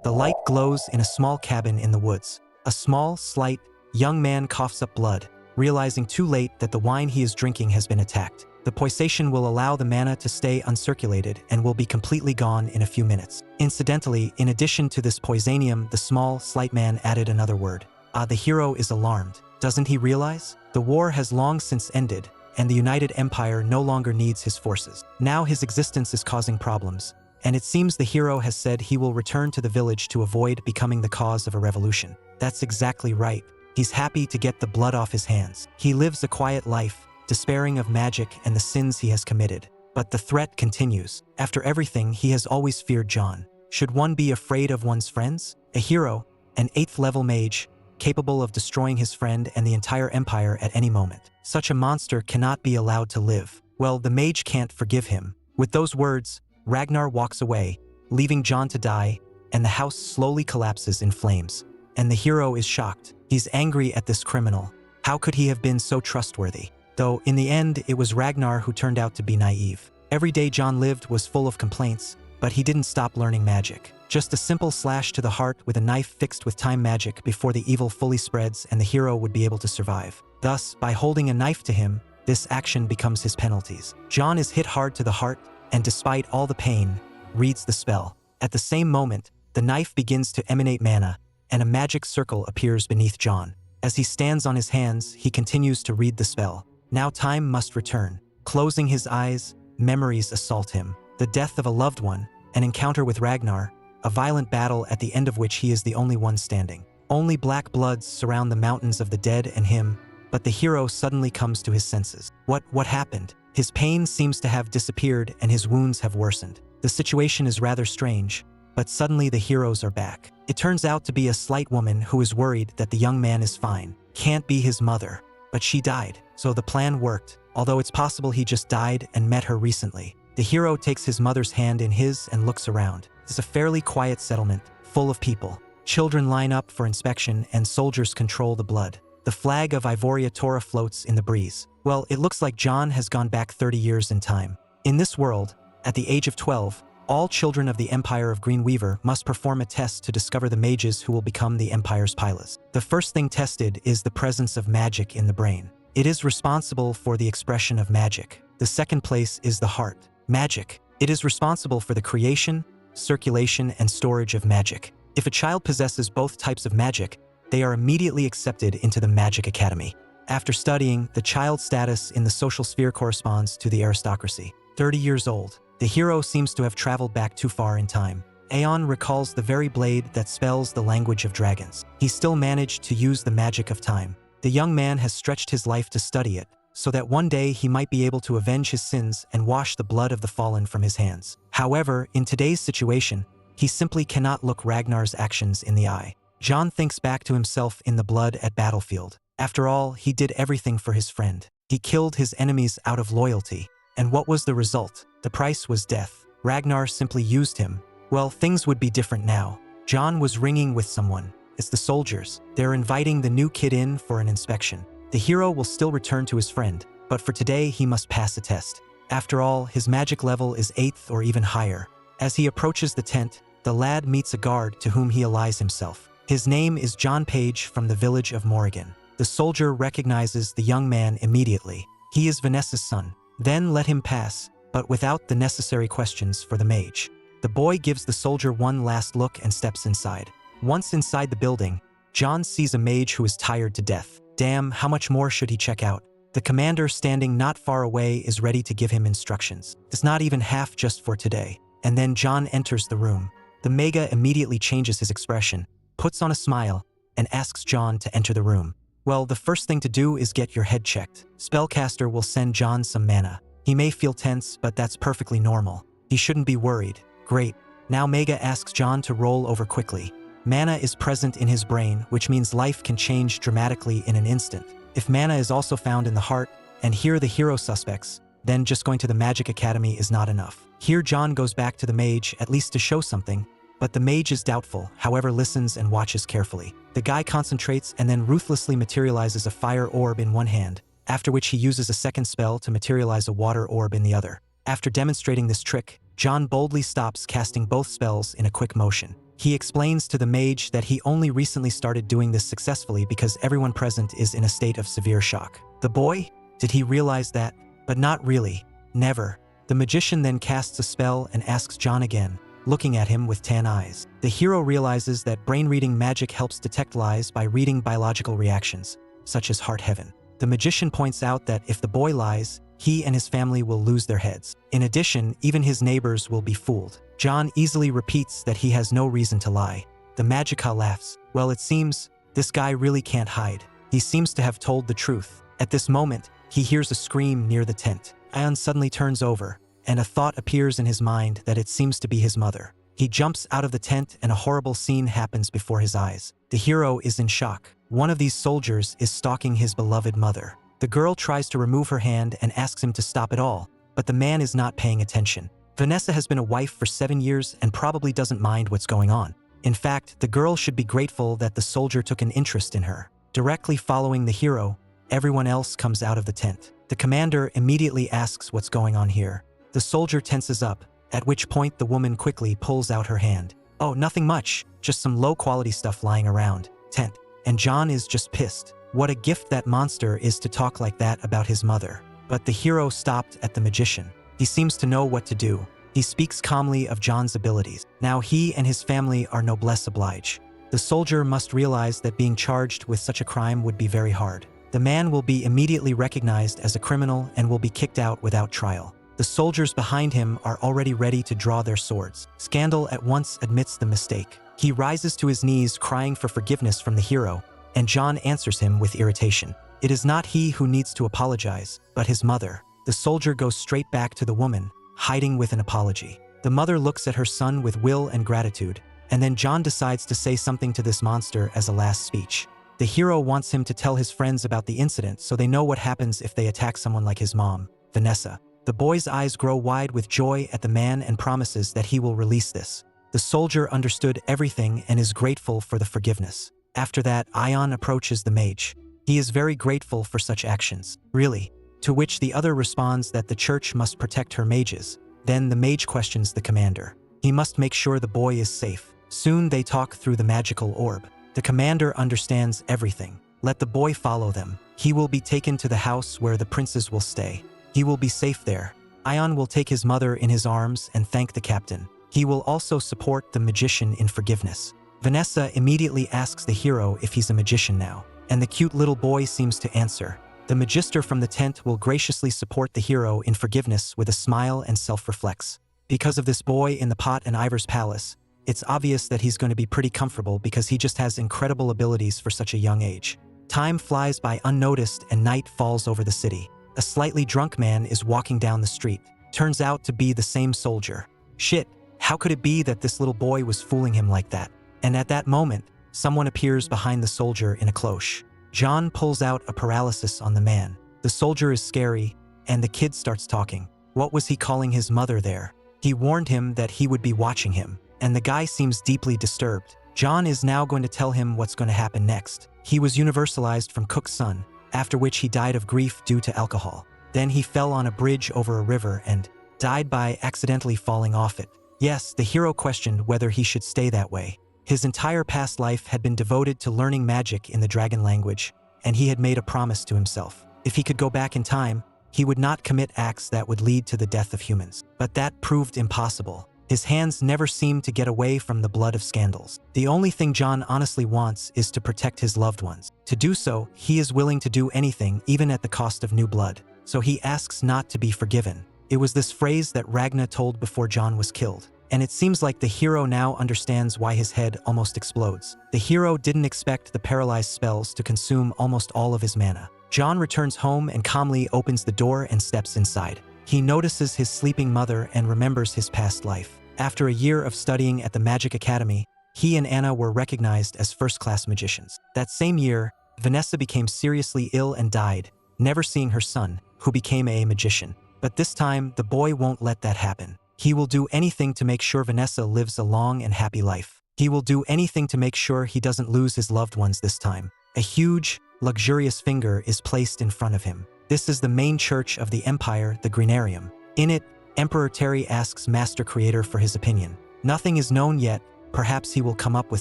The light glows in a small cabin in the woods. A small, slight, young man coughs up blood, realizing too late that the wine he is drinking has been attacked. The poisation will allow the mana to stay uncirculated and will be completely gone in a few minutes. Incidentally, in addition to this poisanium, the small, slight man added another word. The hero is alarmed. Doesn't he realize? The war has long since ended, and the United Empire no longer needs his forces. Now his existence is causing problems, and it seems the hero has said he will return to the village to avoid becoming the cause of a revolution. That's exactly right. He's happy to get the blood off his hands. He lives a quiet life, despairing of magic and the sins he has committed. But the threat continues. After everything, he has always feared John. Should one be afraid of one's friends? A hero, an 8th level mage, capable of destroying his friend and the entire empire at any moment. Such a monster cannot be allowed to live. Well, the mage can't forgive him. With those words, Ragnar walks away, leaving John to die, and the house slowly collapses in flames. And the hero is shocked. He's angry at this criminal. How could he have been so trustworthy? Though, in the end, it was Ragnar who turned out to be naive. Every day John lived was full of complaints, but he didn't stop learning magic. Just a simple slash to the heart with a knife fixed with time magic before the evil fully spreads and the hero would be able to survive. Thus, by holding a knife to him, this action becomes his penalties. John is hit hard to the heart, and despite all the pain, reads the spell. At the same moment, the knife begins to emanate mana, and a magic circle appears beneath John. As he stands on his hands, he continues to read the spell. Now time must return. Closing his eyes, memories assault him. The death of a loved one, an encounter with Ragnar, a violent battle at the end of which he is the only one standing. Only black bloods surround the mountains of the dead and him, but the hero suddenly comes to his senses. What happened? His pain seems to have disappeared and his wounds have worsened. The situation is rather strange, but suddenly the heroes are back. It turns out to be a slight woman who is worried that the young man is fine. Can't be his mother, but she died, so the plan worked, although it's possible he just died and met her recently. The hero takes his mother's hand in his and looks around. It's a fairly quiet settlement, full of people. Children line up for inspection and soldiers control the blood. The flag of Ivoria Tora floats in the breeze. Well, it looks like John has gone back 30 years in time. In this world, at the age of 12, all children of the Empire of Greenweaver must perform a test to discover the mages who will become the Empire's pilots. The first thing tested is the presence of magic in the brain. It is responsible for the expression of magic. The second place is the heart. Magic. It is responsible for the creation, circulation, and storage of magic. If a child possesses both types of magic, they are immediately accepted into the Magic Academy. After studying, the child's status in the social sphere corresponds to the aristocracy. 30 years old. The hero seems to have traveled back too far in time. Aeon recalls the very blade that spells the language of dragons. He still managed to use the magic of time. The young man has stretched his life to study it, so that one day he might be able to avenge his sins and wash the blood of the fallen from his hands. However, in today's situation, he simply cannot look Ragnar's actions in the eye. John thinks back to himself in the blood at battlefield. After all, he did everything for his friend. He killed his enemies out of loyalty. And what was the result? The price was death. Ragnar simply used him. Well, things would be different now. John was ringing with someone. It's the soldiers. They're inviting the new kid in for an inspection. The hero will still return to his friend, but for today he must pass a test. After all, his magic level is 8th or even higher. As he approaches the tent, the lad meets a guard to whom he allies himself. His name is John Page from the village of Morrigan. The soldier recognizes the young man immediately. He is Vanessa's son. Then let him pass, but without the necessary questions for the mage. The boy gives the soldier one last look and steps inside. Once inside the building, John sees a mage who is tired to death. Damn, how much more should he check out? The commander standing not far away is ready to give him instructions. It's not even half just for today. And then John enters the room. The Mega immediately changes his expression, puts on a smile, and asks John to enter the room. Well, the first thing to do is get your head checked. Spellcaster will send John some mana. He may feel tense, but that's perfectly normal. He shouldn't be worried. Great. Now Mega asks John to roll over quickly. Mana is present in his brain, which means life can change dramatically in an instant. If mana is also found in the heart, and here the hero suspects, then just going to the Magic Academy is not enough. Here John goes back to the mage, at least to show something, but the mage is doubtful, however listens and watches carefully. The guy concentrates and then ruthlessly materializes a fire orb in one hand, after which he uses a second spell to materialize a water orb in the other. After demonstrating this trick, John boldly stops casting both spells in a quick motion. He explains to the mage that he only recently started doing this successfully because everyone present is in a state of severe shock. The boy? Did he realize that? But not really. Never. The magician then casts a spell and asks John again, looking at him with tan eyes. The hero realizes that brain-reading magic helps detect lies by reading biological reactions, such as heart heaven. The magician points out that if the boy lies, he and his family will lose their heads. In addition, even his neighbors will be fooled. John easily repeats that he has no reason to lie. The Magica laughs. Well, it seems this guy really can't hide. He seems to have told the truth. At this moment, he hears a scream near the tent. Ion suddenly turns over, and a thought appears in his mind that it seems to be his mother. He jumps out of the tent and a horrible scene happens before his eyes. The hero is in shock. One of these soldiers is stalking his beloved mother. The girl tries to remove her hand and asks him to stop it all, but the man is not paying attention. Vanessa has been a wife for 7 years and probably doesn't mind what's going on. In fact, the girl should be grateful that the soldier took an interest in her. Directly following the hero, everyone else comes out of the tent. The commander immediately asks what's going on here. The soldier tenses up, at which point the woman quickly pulls out her hand. Oh, nothing much, just some low-quality stuff lying around. Tent. And John is just pissed. What a gift that monster is to talk like that about his mother. But the hero stopped at the magician. He seems to know what to do. He speaks calmly of John's abilities. Now he and his family are noblesse oblige. The soldier must realize that being charged with such a crime would be very hard. The man will be immediately recognized as a criminal and will be kicked out without trial. The soldiers behind him are already ready to draw their swords. Scandal at once admits the mistake. He rises to his knees crying for forgiveness from the hero, and John answers him with irritation. It is not he who needs to apologize, but his mother. The soldier goes straight back to the woman, hiding with an apology. The mother looks at her son with will and gratitude, and then John decides to say something to this monster as a last speech. The hero wants him to tell his friends about the incident so they know what happens if they attack someone like his mom, Vanessa. The boy's eyes grow wide with joy at the man and promises that he will release this. The soldier understood everything and is grateful for the forgiveness. After that, Ion approaches the mage. He is very grateful for such actions. Really? To which the other responds that the church must protect her mages. Then the mage questions the commander. He must make sure the boy is safe. Soon they talk through the magical orb. The commander understands everything. Let the boy follow them. He will be taken to the house where the princes will stay. He will be safe there. Ion will take his mother in his arms and thank the captain. He will also support the magician in forgiveness. Vanessa immediately asks the hero if he's a magician now, and the cute little boy seems to answer. The magister from the tent will graciously support the hero in forgiveness with a smile and self-reflects. Because of this boy in the pot and Ivor's palace, it's obvious that he's going to be pretty comfortable because he just has incredible abilities for such a young age. Time flies by unnoticed and night falls over the city. A slightly drunk man is walking down the street. Turns out to be the same soldier. Shit, how could it be that this little boy was fooling him like that? And at that moment, someone appears behind the soldier in a cloche. John pulls out a paralysis on the man. The soldier is scary, and the kid starts talking. What was he calling his mother there? He warned him that he would be watching him, and the guy seems deeply disturbed. John is now going to tell him what's going to happen next. He was universalized from Cook's son, after which he died of grief due to alcohol. Then he fell on a bridge over a river and died by accidentally falling off it. Yes, the hero questioned whether he should stay that way. His entire past life had been devoted to learning magic in the dragon language, and he had made a promise to himself. If he could go back in time, he would not commit acts that would lead to the death of humans. But that proved impossible. His hands never seemed to get away from the blood of scandals. The only thing John honestly wants is to protect his loved ones. To do so, he is willing to do anything, even at the cost of new blood. So he asks not to be forgiven. It was this phrase that Ragna told before John was killed. And it seems like the hero now understands why his head almost explodes. The hero didn't expect the paralyzed spells to consume almost all of his mana. John returns home and calmly opens the door and steps inside. He notices his sleeping mother and remembers his past life. After a year of studying at the Magic Academy, he and Anna were recognized as first-class magicians. That same year, Vanessa became seriously ill and died, never seeing her son, who became a magician. But this time, the boy won't let that happen. He will do anything to make sure Vanessa lives a long and happy life. He will do anything to make sure he doesn't lose his loved ones this time. A huge, luxurious finger is placed in front of him. This is the main church of the Empire, the Greenarium. In it, Emperor Terry asks Master Creator for his opinion. Nothing is known yet, Perhaps he will come up with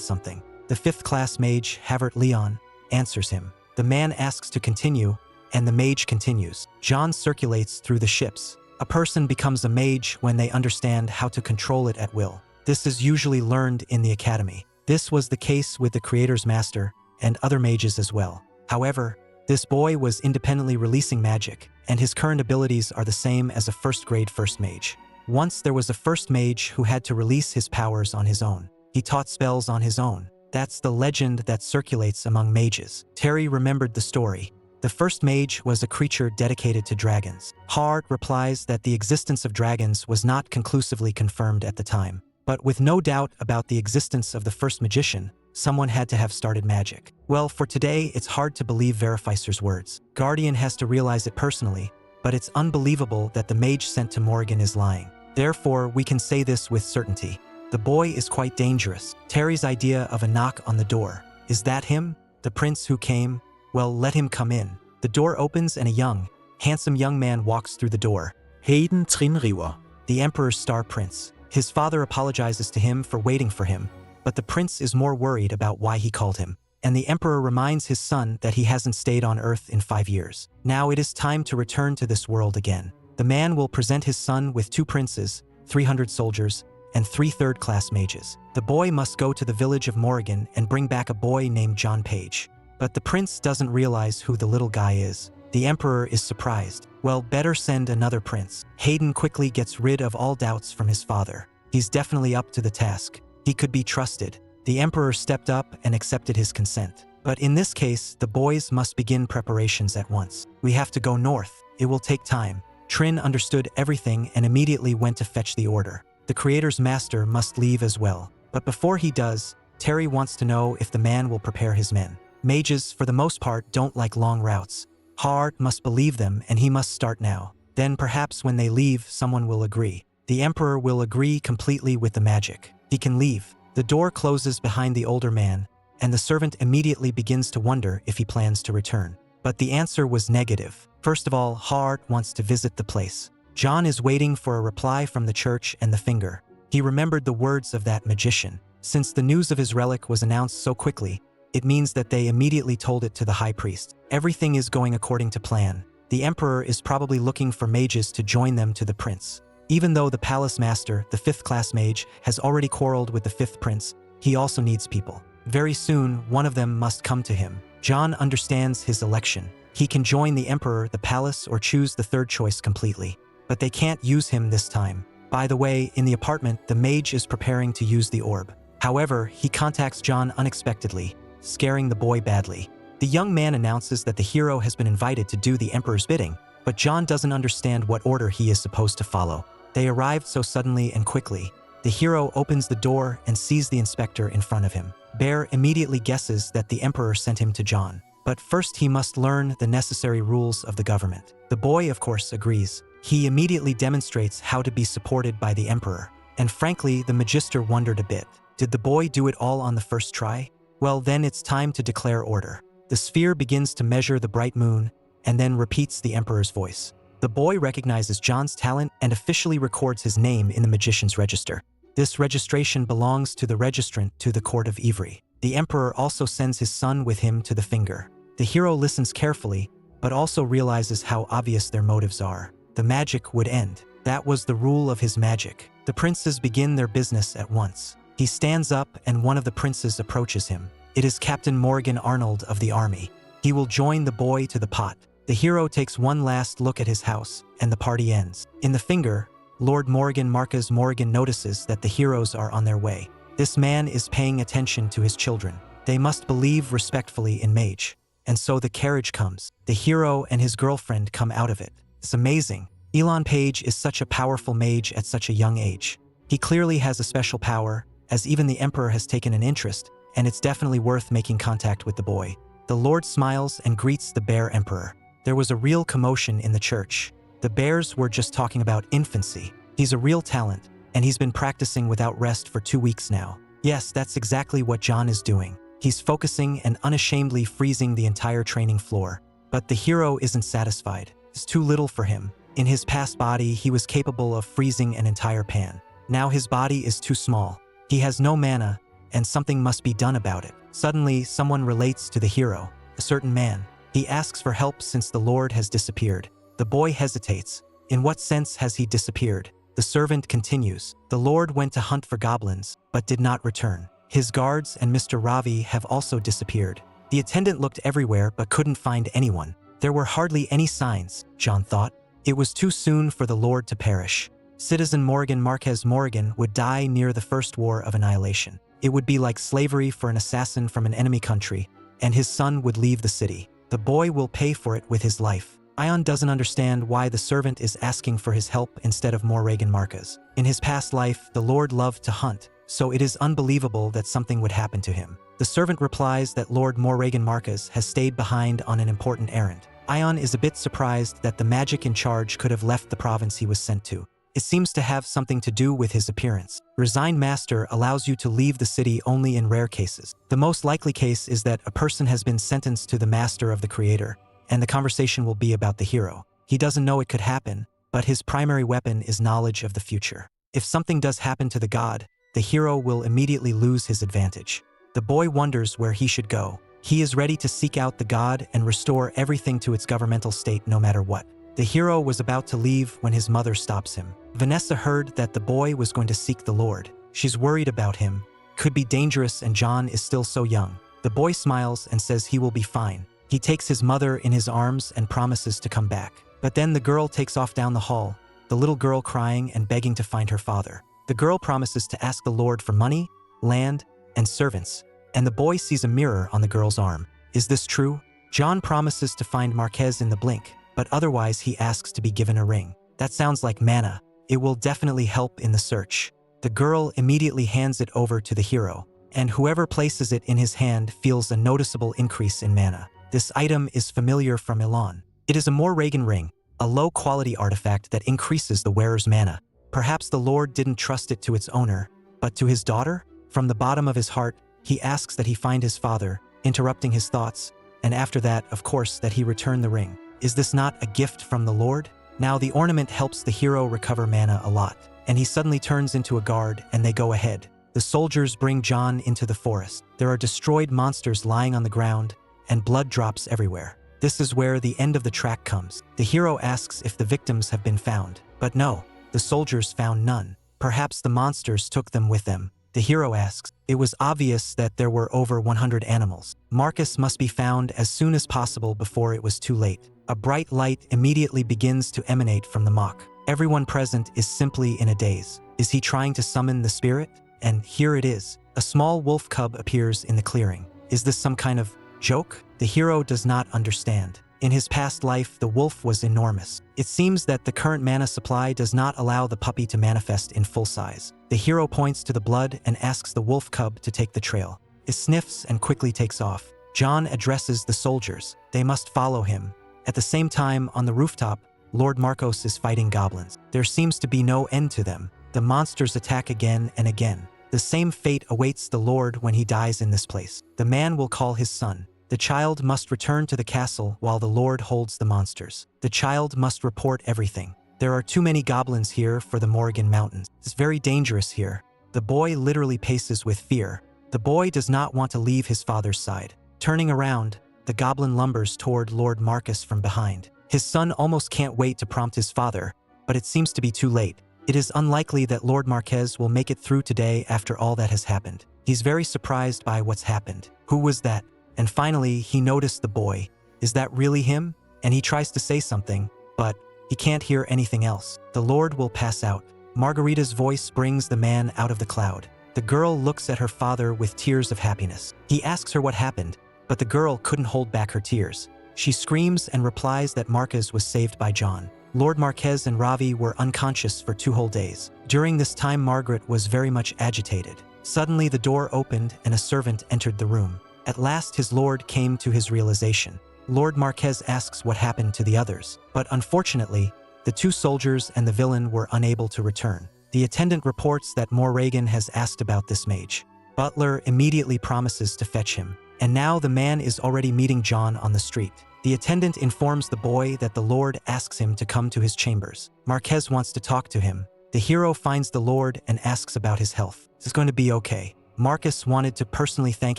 something. The 5th class mage, Havert Leon, answers him. The man asks to continue, and the mage continues. John circulates through the ships. A person becomes a mage when they understand how to control it at will. This is usually learned in the academy. This was the case with the Creator's Master and other mages as well. However, this boy was independently releasing magic, and his current abilities are the same as a first-grade first mage. Once there was a first mage who had to release his powers on his own. He taught spells on his own. That's the legend that circulates among mages. Terry remembered the story. The first mage was a creature dedicated to dragons. Hart replies that the existence of dragons was not conclusively confirmed at the time. But with no doubt about the existence of the first magician, someone had to have started magic. Well, for today, it's hard to believe Verificer's words. Guardian has to realize it personally, but it's unbelievable that the mage sent to Morrigan is lying. Therefore, we can say this with certainty. The boy is quite dangerous. Terry's idea of a knock on the door. Is that him? The prince who came? Well, let him come in. The door opens and a handsome young man walks through the door. Hayden Trinriver. The Emperor's star prince. His father apologizes to him for waiting for him, but the prince is more worried about why he called him. And the Emperor reminds his son that he hasn't stayed on Earth in 5 years. Now it is time to return to this world again. The man will present his son with 2 princes, 300 soldiers, and 3 third-class mages. The boy must go to the village of Morrigan and bring back a boy named John Page. But the prince doesn't realize who the little guy is. The Emperor is surprised. Well, better send another prince. Hayden quickly gets rid of all doubts from his father. He's definitely up to the task. He could be trusted. The Emperor stepped up and accepted his consent. But in this case, the boys must begin preparations at once. We have to go north. It will take time. Trin understood everything and immediately went to fetch the order. The Creator's Master must leave as well. But before he does, Terry wants to know if the man will prepare his men. Mages, for the most part, don't like long routes. Hart must believe them, and he must start now. Then perhaps when they leave, someone will agree. The Emperor will agree completely with the magic. He can leave. The door closes behind the older man, and the servant immediately begins to wonder if he plans to return. But the answer was negative. First of all, Hart wants to visit the place. John is waiting for a reply from the church and the finger. He remembered the words of that magician. Since the news of his relic was announced so quickly, it means that they immediately told it to the high priest. Everything is going according to plan. The Emperor is probably looking for mages to join them to the prince. Even though the palace master, the 5th class mage, has already quarreled with the 5th prince, he also needs people. Very soon, one of them must come to him. John understands his election. He can join the Emperor, the palace, or choose the third choice completely. But they can't use him this time. By the way, in the apartment, the mage is preparing to use the orb. However, he contacts John unexpectedly, scaring the boy badly. The young man announces that the hero has been invited to do the Emperor's bidding, but John doesn't understand what order he is supposed to follow. They arrived so suddenly and quickly. The hero opens the door and sees the inspector in front of him. Bear immediately guesses that the Emperor sent him to John. But first he must learn the necessary rules of the government. The boy, of course, agrees. He immediately demonstrates how to be supported by the Emperor. And frankly, the Magister wondered a bit. Did the boy do it all on the first try? Well, then it's time to declare order. The sphere begins to measure the bright moon, and then repeats the Emperor's voice. The boy recognizes John's talent and officially records his name in the magician's register. This registration belongs to the registrant to the court of Ivry. The Emperor also sends his son with him to the finger. The hero listens carefully, but also realizes how obvious their motives are. The magic would end. That was the rule of his magic. The princes begin their business at once. He stands up and one of the princes approaches him. It is Captain Morgan Arnold of the army. He will join the boy to the pot. The hero takes one last look at his house, and the party ends. In the finger, Lord Morgan Marcus Morgan notices that the heroes are on their way. This man is paying attention to his children. They must believe respectfully in Mage. And so the carriage comes. The hero and his girlfriend come out of it. It's amazing. Elon Page is such a powerful mage at such a young age. He clearly has a special power, as even the Emperor has taken an interest, and it's definitely worth making contact with the boy. The Lord smiles and greets the Bear Emperor. There was a real commotion in the church. The bears were just talking about infancy. He's a real talent, and he's been practicing without rest for 2 weeks now. Yes, that's exactly what John is doing. He's focusing and unashamedly freezing the entire training floor. But the hero isn't satisfied. It's too little for him. In his past body, he was capable of freezing an entire pan. Now his body is too small. He has no mana, and something must be done about it. Suddenly, someone relates to the hero, a certain man. He asks for help since the Lord has disappeared. The boy hesitates. In what sense has he disappeared? The servant continues. The Lord went to hunt for goblins, but did not return. His guards and Mr. Ravi have also disappeared. The attendant looked everywhere but couldn't find anyone. There were hardly any signs, John thought. It was too soon for the Lord to perish. Citizen Morgan Marquez Morgan would die near the First War of Annihilation. It would be like slavery for an assassin from an enemy country, and his son would leave the city. The boy will pay for it with his life. Ion doesn't understand why the servant is asking for his help instead of Morgan Marquez. In his past life, the Lord loved to hunt, so it is unbelievable that something would happen to him. The servant replies that Lord Morgan Marquez has stayed behind on an important errand. Ion is a bit surprised that the magic in charge could have left the province he was sent to. It seems to have something to do with his appearance. Resigned Master allows you to leave the city only in rare cases. The most likely case is that a person has been sentenced to the Master of the Creator, and the conversation will be about the hero. He doesn't know it could happen, but his primary weapon is knowledge of the future. If something does happen to the god, the hero will immediately lose his advantage. The boy wonders where he should go. He is ready to seek out the god and restore everything to its governmental state no matter what. The hero was about to leave when his mother stops him. Vanessa heard that the boy was going to seek the Lord. She's worried about him. Could be dangerous, and John is still so young. The boy smiles and says he will be fine. He takes his mother in his arms and promises to come back. But then the girl takes off down the hall, the little girl crying and begging to find her father. The girl promises to ask the Lord for money, land, and servants, and the boy sees a mirror on the girl's arm. Is this true? John promises to find Marquez in the blink, but otherwise he asks to be given a ring. That sounds like mana. It will definitely help in the search. The girl immediately hands it over to the hero, and whoever places it in his hand feels a noticeable increase in mana. This item is familiar from Elon. It is a Morgan ring, a low-quality artifact that increases the wearer's mana. Perhaps the Lord didn't trust it to its owner, but to his daughter? From the bottom of his heart, he asks that he find his father, interrupting his thoughts, and after that, of course, that he return the ring. Is this not a gift from the Lord? Now the ornament helps the hero recover mana a lot, and he suddenly turns into a guard and they go ahead. The soldiers bring John into the forest. There are destroyed monsters lying on the ground, and blood drops everywhere. This is where the end of the track comes. The hero asks if the victims have been found, but no, the soldiers found none. Perhaps the monsters took them with them. The hero asks. It was obvious that there were over 100 animals. Marcus must be found as soon as possible before it was too late. A bright light immediately begins to emanate from the mock. Everyone present is simply in a daze. Is he trying to summon the spirit? And here it is. A small wolf cub appears in the clearing. Is this some kind of joke? The hero does not understand. In his past life, the wolf was enormous. It seems that the current mana supply does not allow the puppy to manifest in full size. The hero points to the blood and asks the wolf cub to take the trail. It sniffs and quickly takes off. John addresses the soldiers. They must follow him. At the same time, on the rooftop, Lord Marcos is fighting goblins. There seems to be no end to them. The monsters attack again and again. The same fate awaits the Lord when he dies in this place. The man will call his son. The child must return to the castle while the Lord holds the monsters. The child must report everything. There are too many goblins here for the Morgan Mountains. It's very dangerous here. The boy literally paces with fear. The boy does not want to leave his father's side. Turning around, the goblin lumbers toward Lord Marcus from behind. His son almost can't wait to prompt his father, but it seems to be too late. It is unlikely that Lord Marquez will make it through today after all that has happened. He's very surprised by what's happened. Who was that? And finally, he noticed the boy. Is that really him? And he tries to say something, but he can't hear anything else. The Lord will pass out. Margarita's voice brings the man out of the cloud. The girl looks at her father with tears of happiness. He asks her what happened, but the girl couldn't hold back her tears. She screams and replies that Marquez was saved by John. Lord Marquez and Ravi were unconscious for 2 whole days. During this time, Margaret was very much agitated. Suddenly, the door opened and a servant entered the room. At last, his lord came to his realization. Lord Marquez asks what happened to the others, but unfortunately, the 2 soldiers and the villain were unable to return. The attendant reports that Morgan has asked about this mage. Butler immediately promises to fetch him, and now the man is already meeting John on the street. The attendant informs the boy that the Lord asks him to come to his chambers. Marquez wants to talk to him, The hero finds the Lord and asks about his health. It's going to be okay. Marcus wanted to personally thank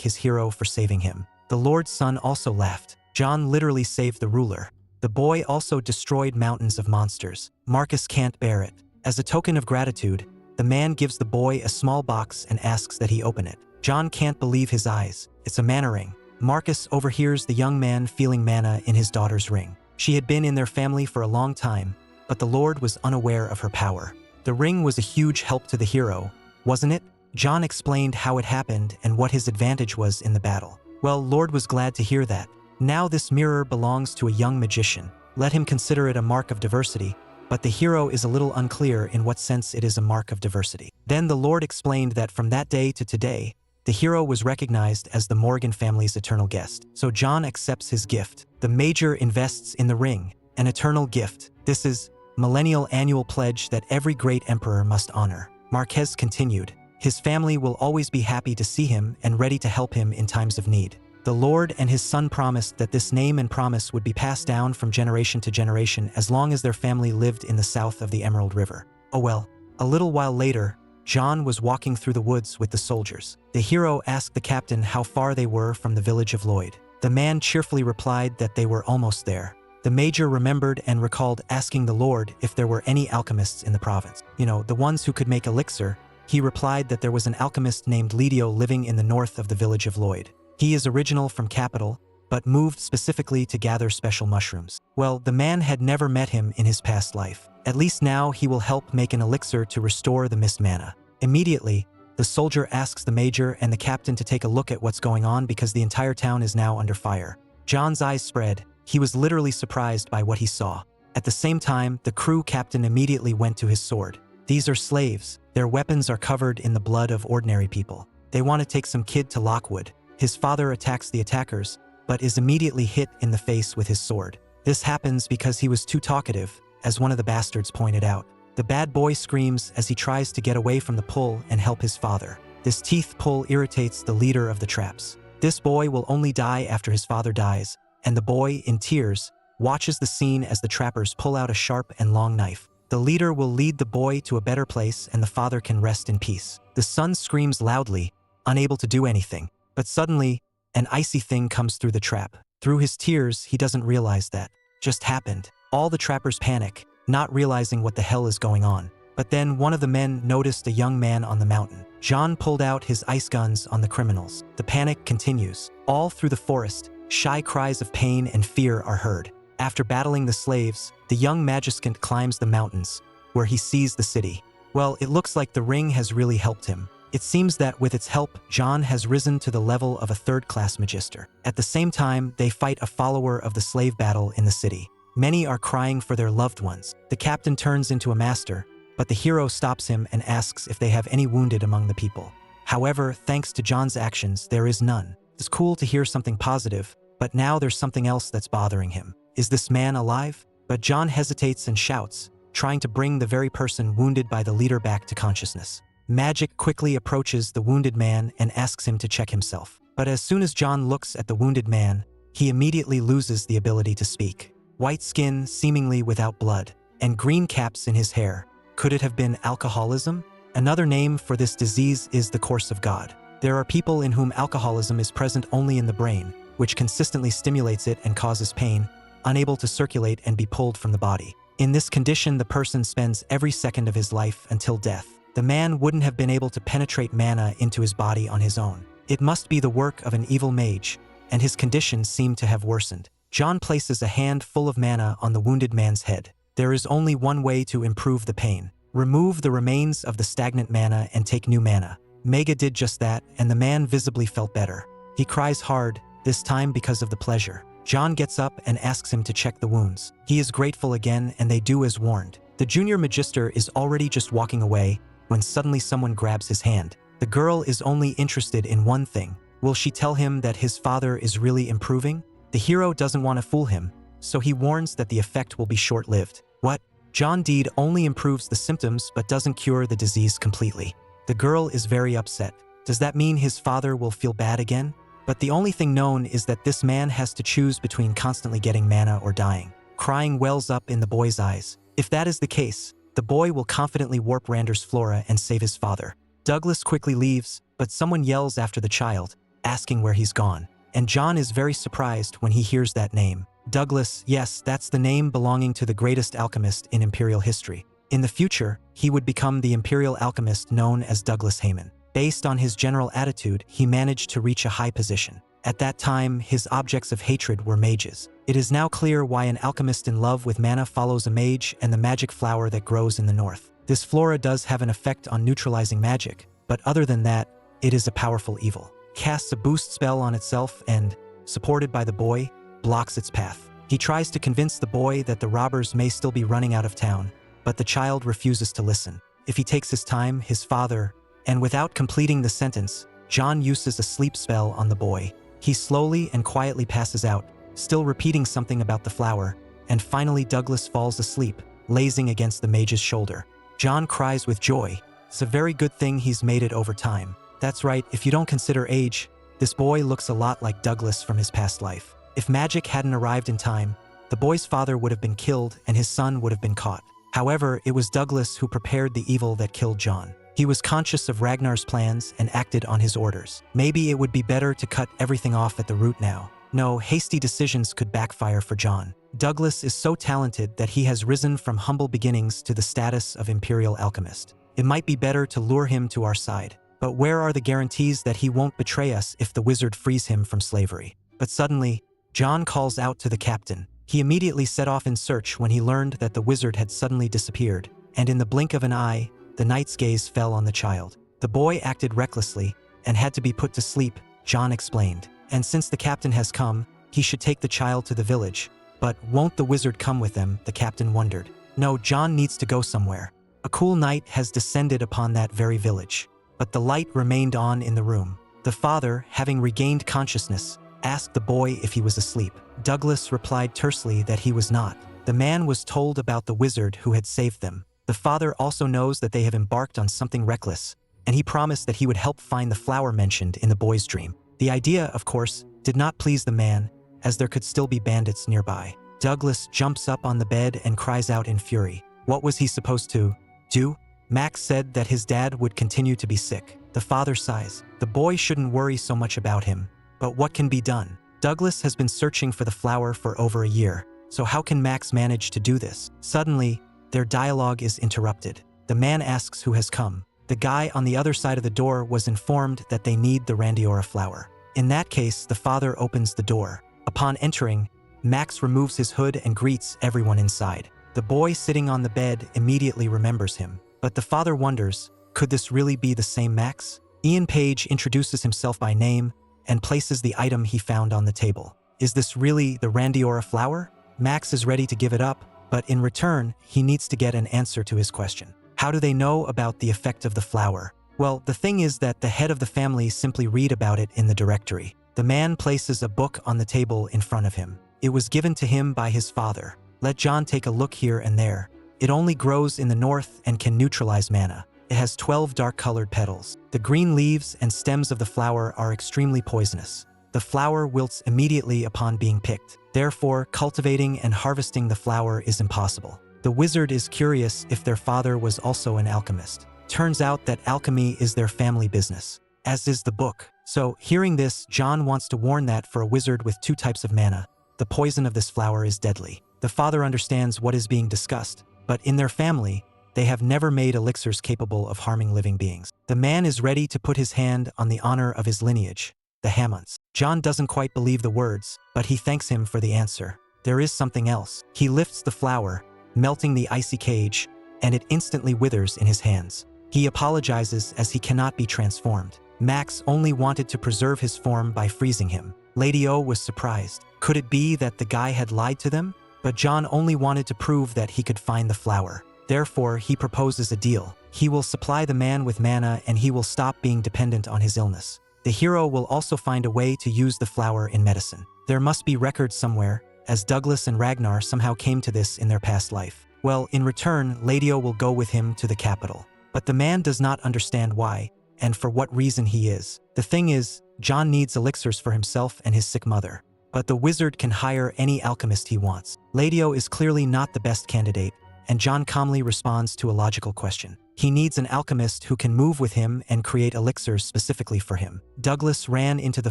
his hero for saving him. The Lord's son also laughed. John literally saved the ruler. The boy also destroyed mountains of monsters. Marcus can't bear it. As a token of gratitude, the man gives the boy a small box and asks that he open it. John can't believe his eyes. It's a mana ring. Marcus overhears the young man feeling mana in his daughter's ring. She had been in their family for a long time, but the Lord was unaware of her power. The ring was a huge help to the hero, wasn't it? John explained how it happened and what his advantage was in the battle. Well, Lord was glad to hear that. Now this mirror belongs to a young magician. Let him consider it a mark of diversity, but the hero is a little unclear in what sense it is a mark of diversity. Then the Lord explained that from that day to today, the hero was recognized as the Morgan family's eternal guest. So John accepts his gift. The Major invests in the ring, an eternal gift. This is millennial annual pledge that every great emperor must honor. Marquez continued. His family will always be happy to see him and ready to help him in times of need. The Lord and his son promised that this name and promise would be passed down from generation to generation as long as their family lived in the south of the Emerald River. Oh well. A little while later, John was walking through the woods with the soldiers. The hero asked the captain how far they were from the village of Lloyd. The man cheerfully replied that they were almost there. The Major remembered and recalled asking the Lord if there were any alchemists in the province. You know, the ones who could make elixir. He replied that there was an alchemist named Lidio living in the north of the village of Lloyd. He is original from capital, but moved specifically to gather special mushrooms. Well, the man had never met him in his past life. At least now he will help make an elixir to restore the missed mana. Immediately, the soldier asks the Major and the captain to take a look at what's going on because the entire town is now under fire. John's eyes spread. He was literally surprised by what he saw. At the same time, the crew captain immediately went to his sword. These are slaves. Their weapons are covered in the blood of ordinary people. They want to take some kid to Lockwood. His father attacks the attackers, but is immediately hit in the face with his sword. This happens because he was too talkative, as one of the bastards pointed out. The bad boy screams as he tries to get away from the pull and help his father. This teeth pull irritates the leader of the traps. This boy will only die after his father dies, and the boy, in tears, watches the scene as the trappers pull out a sharp and long knife. The leader will lead the boy to a better place and the father can rest in peace. The son screams loudly, unable to do anything. But suddenly, an icy thing comes through the trap. Through his tears, he doesn't realize that just happened. All the trappers panic, not realizing what the hell is going on. But then one of the men noticed a young man on the mountain. John pulled out his ice guns on the criminals. The panic continues. All through the forest, shy cries of pain and fear are heard. After battling the slaves, the young magician climbs the mountains, where he sees the city. Well, it looks like the ring has really helped him. It seems that with its help, John has risen to the level of a third-class magister. At the same time, they fight a follower of the slave battle in the city. Many are crying for their loved ones. The captain turns into a master, but the hero stops him and asks if they have any wounded among the people. However, thanks to John's actions, there is none. It's cool to hear something positive, but now there's something else that's bothering him. Is this man alive? But John hesitates and shouts, trying to bring the very person wounded by the leader back to consciousness. Magic quickly approaches the wounded man and asks him to check himself. But as soon as John looks at the wounded man, he immediately loses the ability to speak. White skin, seemingly without blood, and green caps in his hair. Could it have been alcoholism? Another name for this disease is the curse of God. There are people in whom alcoholism is present only in the brain, which consistently stimulates it and causes pain, unable to circulate and be pulled from the body. In this condition, the person spends every second of his life until death. The man wouldn't have been able to penetrate mana into his body on his own. It must be the work of an evil mage, and his condition seemed to have worsened. John places a hand full of mana on the wounded man's head. There is only one way to improve the pain. Remove the remains of the stagnant mana and take new mana. Mega did just that, and the man visibly felt better. He cries hard, this time because of the pleasure. John gets up and asks him to check the wounds. He is grateful again, and they do as warned. The junior magister is already just walking away when suddenly someone grabs his hand. The girl is only interested in one thing. Will she tell him that his father is really improving? The hero doesn't want to fool him, so he warns that the effect will be short-lived. What? John Deed only improves the symptoms but doesn't cure the disease completely. The girl is very upset. Does that mean his father will feel bad again? But the only thing known is that this man has to choose between constantly getting mana or dying. Crying wells up in the boy's eyes. If that is the case, the boy will confidently warp Rander's flora and save his father. Douglas quickly leaves, but someone yells after the child, asking where he's gone. And John is very surprised when he hears that name. Douglas, yes, that's the name belonging to the greatest alchemist in Imperial history. In the future, he would become the Imperial alchemist known as Douglas Heyman. Based on his general attitude, he managed to reach a high position. At that time, his objects of hatred were mages. It is now clear why an alchemist in love with mana follows a mage and the magic flower that grows in the north. This flora does have an effect on neutralizing magic, but other than that, it is a powerful evil. Casts a boost spell on itself and, supported by the boy, blocks its path. He tries to convince the boy that the robbers may still be running out of town, but the child refuses to listen. If he takes his time, his father, and without completing the sentence, John uses a sleep spell on the boy. He slowly and quietly passes out, still repeating something about the flower, and finally Douglas falls asleep, lazing against the mage's shoulder. John cries with joy. It's a very good thing he's made it over time. That's right, if you don't consider age, this boy looks a lot like Douglas from his past life. If magic hadn't arrived in time, the boy's father would have been killed and his son would have been caught. However, it was Douglas who prepared the evil that killed John. He was conscious of Ragnar's plans and acted on his orders. Maybe it would be better to cut everything off at the root now. No, hasty decisions could backfire for John. Douglas is so talented that he has risen from humble beginnings to the status of Imperial Alchemist. It might be better to lure him to our side. But where are the guarantees that he won't betray us if the wizard frees him from slavery? But suddenly, John calls out to the captain. He immediately set off in search when he learned that the wizard had suddenly disappeared, and in the blink of an eye, the knight's gaze fell on the child. The boy acted recklessly and had to be put to sleep, John explained. And since the captain has come, he should take the child to the village. But won't the wizard come with them, the captain wondered. No, John needs to go somewhere. A cool night has descended upon that very village. But the light remained on in the room. The father, having regained consciousness, asked the boy if he was asleep. Douglas replied tersely that he was not. The man was told about the wizard who had saved them. The father also knows that they have embarked on something reckless, and he promised that he would help find the flower mentioned in the boy's dream. The idea, of course, did not please the man, as there could still be bandits nearby. Douglas jumps up on the bed and cries out in fury. What was he supposed to do? Max said that his dad would continue to be sick. The father sighs. The boy shouldn't worry so much about him. But what can be done? Douglas has been searching for the flower for over a year, so how can Max manage to do this? Suddenly, their dialogue is interrupted. The man asks who has come. The guy on the other side of the door was informed that they need the Randiora flower. In that case, the father opens the door. Upon entering, Max removes his hood and greets everyone inside. The boy sitting on the bed immediately remembers him. But the father wonders, could this really be the same Max? Ian Page introduces himself by name and places the item he found on the table. Is this really the Randiora flower? Max is ready to give it up, but in return, he needs to get an answer to his question. How do they know about the effect of the flower? Well, the thing is that the head of the family simply read about it in the directory. The man places a book on the table in front of him. It was given to him by his father. Let John take a look here and there. It only grows in the north and can neutralize mana. It has 12 dark-colored petals. The green leaves and stems of the flower are extremely poisonous. The flower wilts immediately upon being picked. Therefore, cultivating and harvesting the flower is impossible. The wizard is curious if their father was also an alchemist. Turns out that alchemy is their family business, as is the book. So, hearing this, John wants to warn that for a wizard with 2 types of mana, the poison of this flower is deadly. The father understands what is being discussed, but in their family, they have never made elixirs capable of harming living beings. The man is ready to put his hand on the honor of his lineage, the Hammonds. John doesn't quite believe the words, but he thanks him for the answer. There is something else. He lifts the flower, melting the icy cage, and it instantly withers in his hands. He apologizes as he cannot be transformed. Max only wanted to preserve his form by freezing him. Lady O was surprised. Could it be that the guy had lied to them? But John only wanted to prove that he could find the flower. Therefore, he proposes a deal. He will supply the man with mana and he will stop being dependent on his illness. The hero will also find a way to use the flower in medicine. There must be records somewhere, as Douglas and Ragnar somehow came to this in their past life. Well, in return, Lady O will go with him to the capital. But the man does not understand why, and for what reason he is. The thing is, John needs elixirs for himself and his sick mother. But the wizard can hire any alchemist he wants. Lady O is clearly not the best candidate, and John calmly responds to a logical question. He needs an alchemist who can move with him and create elixirs specifically for him. Douglas ran into the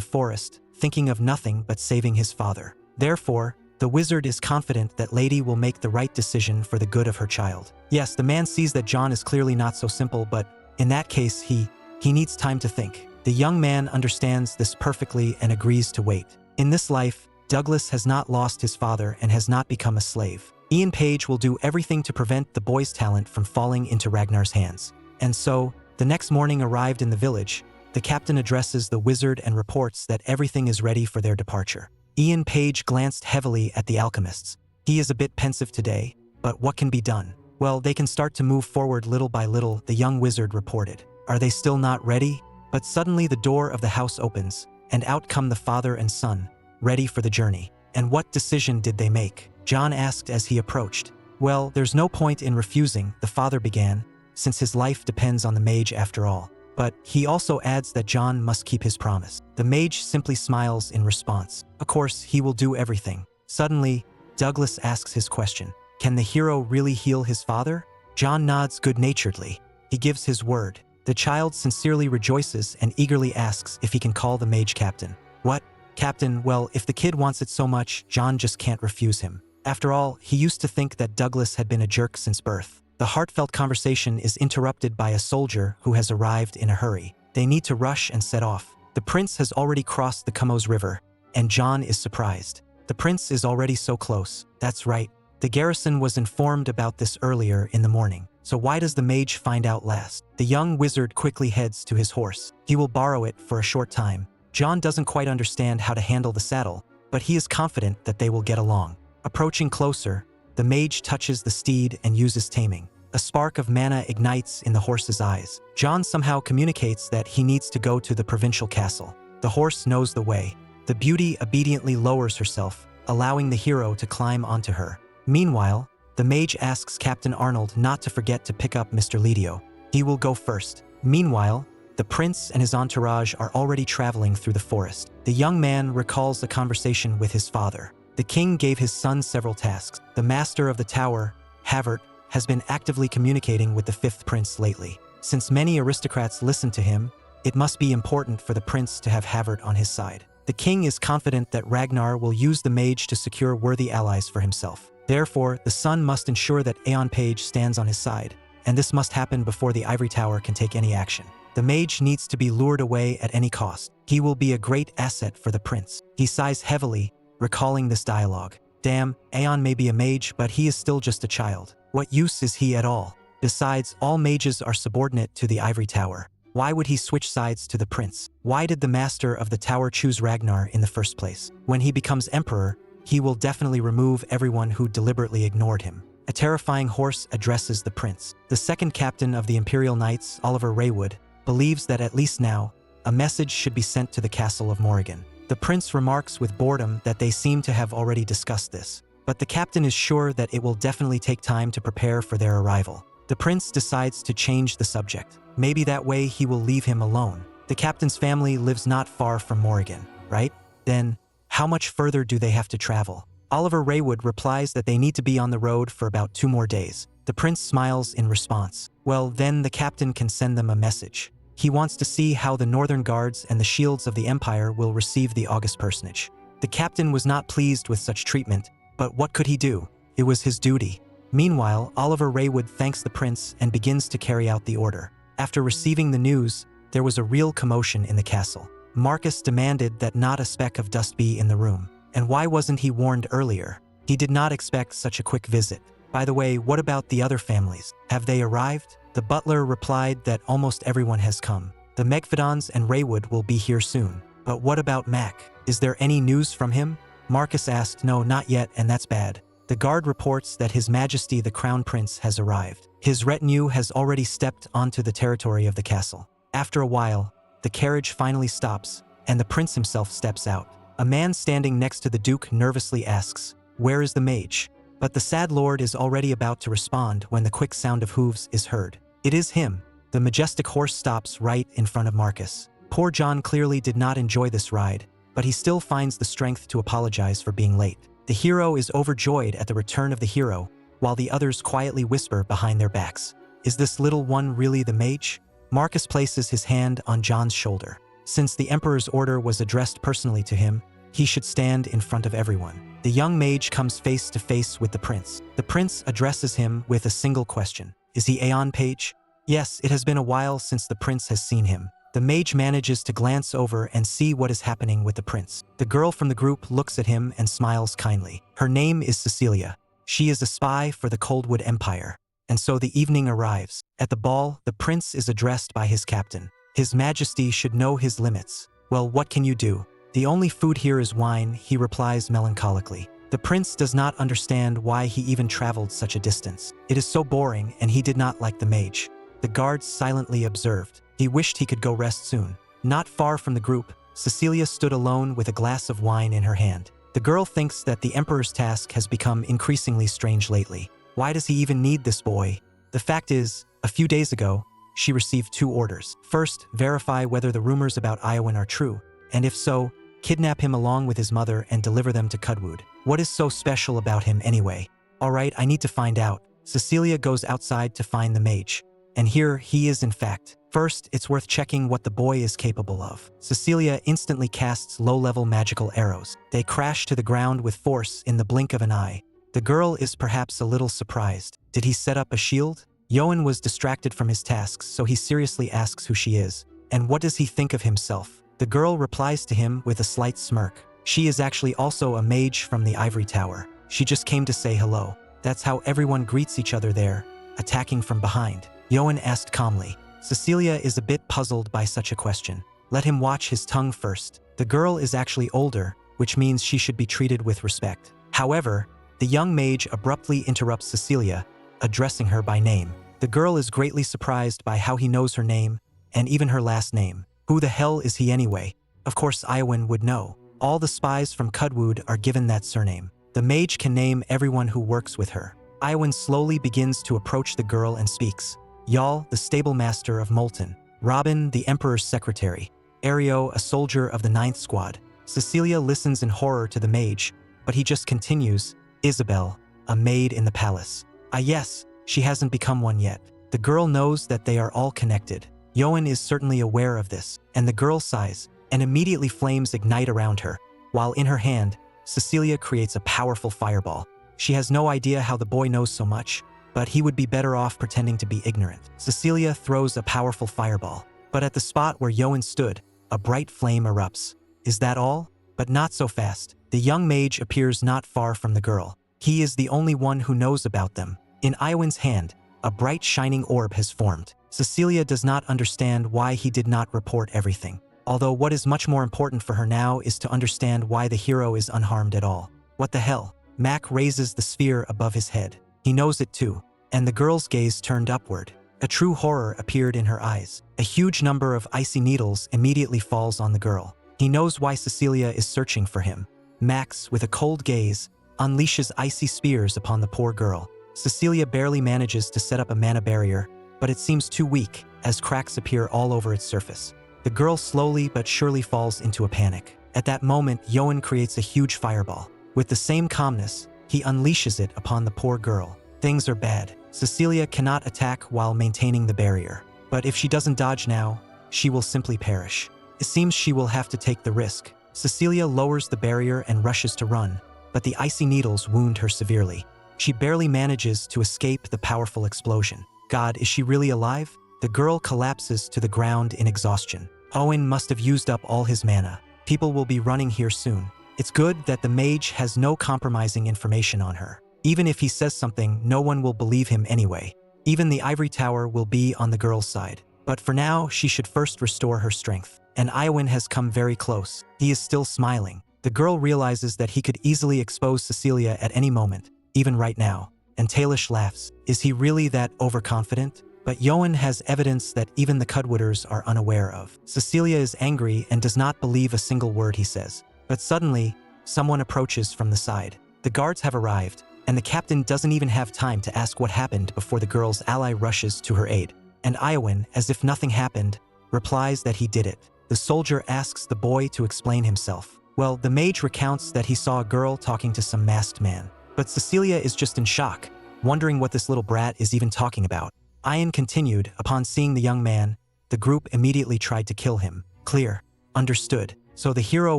forest, thinking of nothing but saving his father. Therefore, the wizard is confident that Lady will make the right decision for the good of her child. Yes, the man sees that John is clearly not so simple, but in that case, he needs time to think. The young man understands this perfectly and agrees to wait. In this life, Douglas has not lost his father and has not become a slave. Ian Page will do everything to prevent the boy's talent from falling into Ragnar's hands. And so, the next morning arrived in the village, the captain addresses the wizard and reports that everything is ready for their departure. Ian Page glanced heavily at the alchemists. He is a bit pensive today, but what can be done? Well, they can start to move forward little by little, the young wizard reported. Are they still not ready? But suddenly the door of the house opens, and out come the father and son, ready for the journey. And what decision did they make? John asked as he approached. Well, there's no point in refusing, the father began, since his life depends on the mage after all. But he also adds that John must keep his promise. The mage simply smiles in response. Of course, he will do everything. Suddenly, Douglas asks his question. Can the hero really heal his father? John nods good-naturedly. He gives his word. The child sincerely rejoices and eagerly asks if he can call the mage captain. What? Captain? Well, if the kid wants it so much, John just can't refuse him. After all, he used to think that Douglas had been a jerk since birth. The heartfelt conversation is interrupted by a soldier who has arrived in a hurry. They need to rush and set off. The prince has already crossed the Kumos River, and John is surprised. The prince is already so close. That's right. The garrison was informed about this earlier in the morning. So why does the mage find out last? The young wizard quickly heads to his horse. He will borrow it for a short time. John doesn't quite understand how to handle the saddle, but he is confident that they will get along. Approaching closer, the mage touches the steed and uses taming. A spark of mana ignites in the horse's eyes. John somehow communicates that he needs to go to the provincial castle. The horse knows the way. The beauty obediently lowers herself, allowing the hero to climb onto her. Meanwhile, the mage asks Captain Arnold not to forget to pick up Mr. Lidio. He will go first. Meanwhile, the prince and his entourage are already traveling through the forest. The young man recalls a conversation with his father. The king gave his son several tasks. The master of the tower, Havert, has been actively communicating with the fifth prince lately. Since many aristocrats listen to him, it must be important for the prince to have Havert on his side. The king is confident that Ragnar will use the mage to secure worthy allies for himself. Therefore, the son must ensure that Aeon Page stands on his side, and this must happen before the ivory tower can take any action. The mage needs to be lured away at any cost. He will be a great asset for the prince. He sighs heavily, recalling this dialogue. Damn, Aeon may be a mage, but he is still just a child. What use is he at all? Besides, all mages are subordinate to the ivory tower. Why would he switch sides to the prince? Why did the master of the tower choose Ragnar in the first place? When he becomes emperor, he will definitely remove everyone who deliberately ignored him. A terrifying horse addresses the prince. The second captain of the Imperial Knights, Oliver Raywood, believes that at least now, a message should be sent to the castle of Morrigan. The prince remarks with boredom that they seem to have already discussed this, but the captain is sure that it will definitely take time to prepare for their arrival. The prince decides to change the subject. Maybe that way he will leave him alone. The captain's family lives not far from Morrigan, right? Then, how much further do they have to travel? Oliver Raywood replies that they need to be on the road for about 2 more days. The prince smiles in response. Well, then the captain can send them a message. He wants to see how the Northern Guards and the shields of the Empire will receive the august personage. The captain was not pleased with such treatment, but what could he do? It was his duty. Meanwhile, Oliver Raywood thanks the prince and begins to carry out the order. After receiving the news, there was a real commotion in the castle. Marcus demanded that not a speck of dust be in the room. And why wasn't he warned earlier? He did not expect such a quick visit. By the way, what about the other families? Have they arrived? The butler replied that almost everyone has come. The Megfidons and Raywood will be here soon. But what about Mac? Is there any news from him? Marcus asked, no, not yet, and that's bad. The guard reports that His Majesty the Crown Prince has arrived. His retinue has already stepped onto the territory of the castle. After a while, the carriage finally stops, and the prince himself steps out. A man standing next to the duke nervously asks, where is the mage? But the sad lord is already about to respond when the quick sound of hooves is heard. It is him. The majestic horse stops right in front of Marcus. Poor John clearly did not enjoy this ride, but he still finds the strength to apologize for being late. The hero is overjoyed at the return of the hero, while the others quietly whisper behind their backs. Is this little one really the mage? Marcus places his hand on John's shoulder. Since the Emperor's order was addressed personally to him, he should stand in front of everyone. The young mage comes face to face with the prince. The prince addresses him with a single question. Is he Aeon Page? Yes, it has been a while since the prince has seen him. The mage manages to glance over and see what is happening with the prince. The girl from the group looks at him and smiles kindly. Her name is Cecilia. She is a spy for the Coldwood Empire. And so the evening arrives. At the ball, the prince is addressed by his captain. His Majesty should know his limits. Well, what can you do? The only food here is wine, he replies melancholically. The prince does not understand why he even traveled such a distance. It is so boring, and he did not like the mage. The guards silently observed. He wished he could go rest soon. Not far from the group, Cecilia stood alone with a glass of wine in her hand. The girl thinks that the Emperor's task has become increasingly strange lately. Why does he even need this boy? The fact is, a few days ago, she received 2 orders. First, verify whether the rumors about Iowan are true, and if so, kidnap him along with his mother and deliver them to Cudwood. What is so special about him anyway? Alright, I need to find out. Cecilia goes outside to find the mage. And here he is in fact. First, it's worth checking what the boy is capable of. Cecilia instantly casts low-level magical arrows. They crash to the ground with force in the blink of an eye. The girl is perhaps a little surprised. Did he set up a shield? Yoan was distracted from his tasks, so he seriously asks who she is. And what does he think of himself? The girl replies to him with a slight smirk. She is actually also a mage from the Ivory Tower. She just came to say hello. That's how everyone greets each other there, attacking from behind. Yoan asked calmly. Cecilia is a bit puzzled by such a question. Let him watch his tongue first. The girl is actually older, which means she should be treated with respect. However, the young mage abruptly interrupts Cecilia, addressing her by name. The girl is greatly surprised by how he knows her name, and even her last name. Who the hell is he anyway? Of course Iowan would know. All the spies from Cudwood are given that surname. The mage can name everyone who works with her. Iowan slowly begins to approach the girl and speaks. Yal, the stable master of Molten. Robin, the Emperor's secretary. Ario, a soldier of the 9th Squad. Cecilia listens in horror to the mage, but he just continues. Isabel, a maid in the palace. Ah yes, she hasn't become one yet. The girl knows that they are all connected. Yoan is certainly aware of this, and the girl sighs, and immediately flames ignite around her, while in her hand, Cecilia creates a powerful fireball. She has no idea how the boy knows so much, but he would be better off pretending to be ignorant. Cecilia throws a powerful fireball, but at the spot where Yoan stood, a bright flame erupts. Is that all? But not so fast. The young mage appears not far from the girl. He is the only one who knows about them. In Iowan's hand, a bright shining orb has formed. Cecilia does not understand why he did not report everything. Although what is much more important for her now is to understand why the hero is unharmed at all. What the hell? Mac raises the sphere above his head. He knows it too, and the girl's gaze turned upward. A true horror appeared in her eyes. A huge number of icy needles immediately falls on the girl. He knows why Cecilia is searching for him. Max, with a cold gaze, unleashes icy spears upon the poor girl. Cecilia barely manages to set up a mana barrier, but it seems too weak, as cracks appear all over its surface. The girl slowly but surely falls into a panic. At that moment, Yoan creates a huge fireball. With the same calmness, he unleashes it upon the poor girl. Things are bad. Cecilia cannot attack while maintaining the barrier. But if she doesn't dodge now, she will simply perish. It seems she will have to take the risk. Cecilia lowers the barrier and rushes to run, but the icy needles wound her severely. She barely manages to escape the powerful explosion. God, is she really alive? The girl collapses to the ground in exhaustion. Owen must have used up all his mana. People will be running here soon. It's good that the mage has no compromising information on her. Even if he says something, no one will believe him anyway. Even the Ivory Tower will be on the girl's side. But for now, she should first restore her strength. And Iowan has come very close. He is still smiling. The girl realizes that he could easily expose Cecilia at any moment, even right now. And Tailish laughs. Is he really that overconfident? But Yoan has evidence that even the Cudwooders are unaware of. Cecilia is angry and does not believe a single word he says. But suddenly, someone approaches from the side. The guards have arrived, and the captain doesn't even have time to ask what happened before the girl's ally rushes to her aid. And Iowan, as if nothing happened, replies that he did it. The soldier asks the boy to explain himself. Well, the mage recounts that he saw a girl talking to some masked man. But Cecilia is just in shock. wondering what this little brat is even talking about. Ian continued, upon seeing the young man, the group immediately tried to kill him. Clear. Understood. So the hero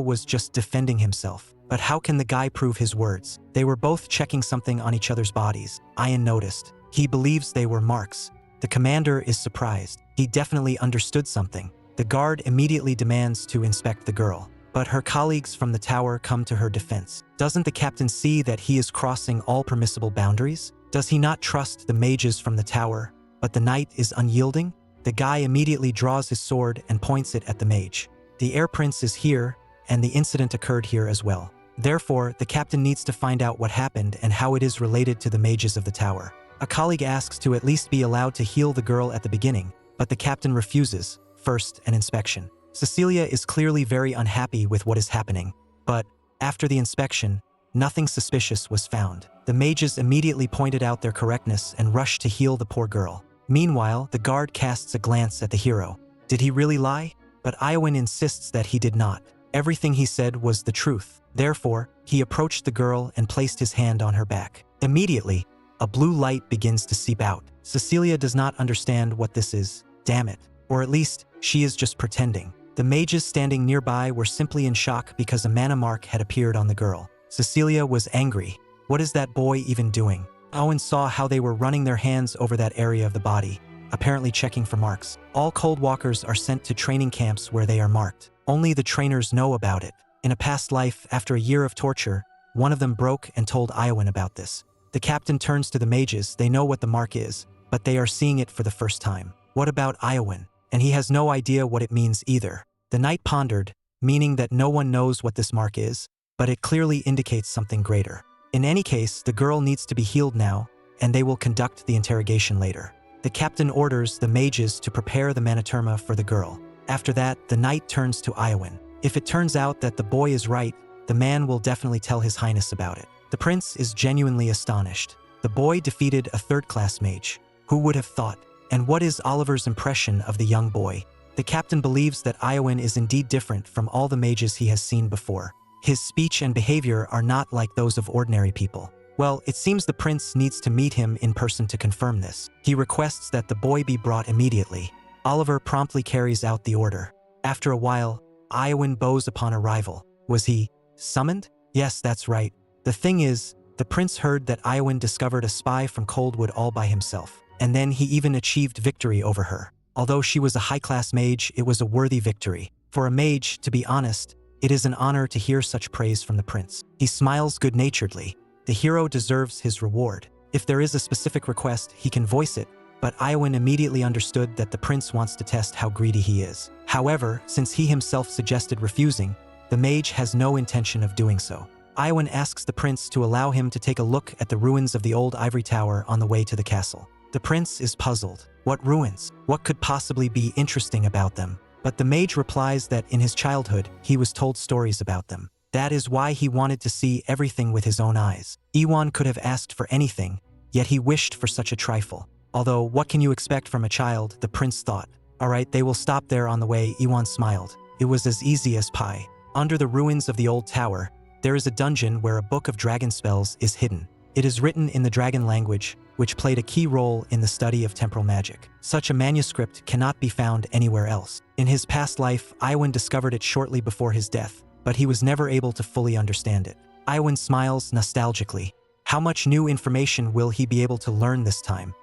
was just defending himself. But how can the guy prove his words? They were both checking something on each other's bodies. Ian noticed. He believes they were marks. The commander is surprised. He definitely understood something. The guard immediately demands to inspect the girl. But her colleagues from the tower come to her defense. Doesn't the captain see that he is crossing all permissible boundaries? Does he not trust the mages from the tower? But the knight is unyielding? The guy immediately draws his sword and points it at the mage. The air prince is here, and the incident occurred here as well. Therefore, the captain needs to find out what happened and how it is related to the mages of the tower. A colleague asks to at least be allowed to heal the girl at the beginning, but the captain refuses. First, an inspection. Cecilia is clearly very unhappy with what is happening, but after the inspection, nothing suspicious was found. The mages immediately pointed out their correctness and rushed to heal the poor girl. Meanwhile, the guard casts a glance at the hero. Did he really lie? But Iowin insists that he did not. Everything he said was the truth. Therefore, he approached the girl and placed his hand on her back. Immediately, a blue light begins to seep out. Cecilia does not understand what this is. Damn it. Or at least, she is just pretending. The mages standing nearby were simply in shock because a mana mark had appeared on the girl. Cecilia was angry. What is that boy even doing? Owen saw how they were running their hands over that area of the body, apparently checking for marks. All cold walkers are sent to training camps where they are marked. Only the trainers know about it. In a past life, after a year of torture, one of them broke and told Iowin about this. The captain turns to the mages. They know what the mark is, but they are seeing it for the first time. What about Iowin? And he has no idea what it means either. The knight pondered, meaning that no one knows what this mark is, but it clearly indicates something greater. In any case, the girl needs to be healed now, and they will conduct the interrogation later. The captain orders the mages to prepare the manaterma for the girl. After that, the knight turns to Iowin. If it turns out that the boy is right, the man will definitely tell his highness about it. The prince is genuinely astonished. The boy defeated a third-class mage. Who would have thought? And what is Oliver's impression of the young boy? The captain believes that Iowin is indeed different from all the mages he has seen before. His speech and behavior are not like those of ordinary people. Well, it seems the prince needs to meet him in person to confirm this. He requests that the boy be brought immediately. Oliver promptly carries out the order. After a while, Iowin bows upon arrival. Was he summoned? Yes, that's right. The thing is, the prince heard that Iowin discovered a spy from Coldwood all by himself, and then he even achieved victory over her. Although she was a high-class mage, it was a worthy victory. For a mage, to be honest, it is an honor to hear such praise from the prince. He smiles good-naturedly. The hero deserves his reward. If there is a specific request, he can voice it, but Iowin immediately understood that the prince wants to test how greedy he is. However, since he himself suggested refusing, the mage has no intention of doing so. Iowin asks the prince to allow him to take a look at the ruins of the old ivory tower on the way to the castle. The prince is puzzled. What ruins? What could possibly be interesting about them? But the mage replies that in his childhood, he was told stories about them. That is why he wanted to see everything with his own eyes. Iwan could have asked for anything, yet he wished for such a trifle. Although, what can you expect from a child, the prince thought. Alright, they will stop there on the way. Iwan smiled. It was as easy as pie. Under the ruins of the old tower, there is a dungeon where a book of dragon spells is hidden. It is written in the dragon language, which played a key role in the study of temporal magic. Such a manuscript cannot be found anywhere else. In his past life, Iowin discovered it shortly before his death, but he was never able to fully understand it. Iowin smiles nostalgically. How much new information will he be able to learn this time?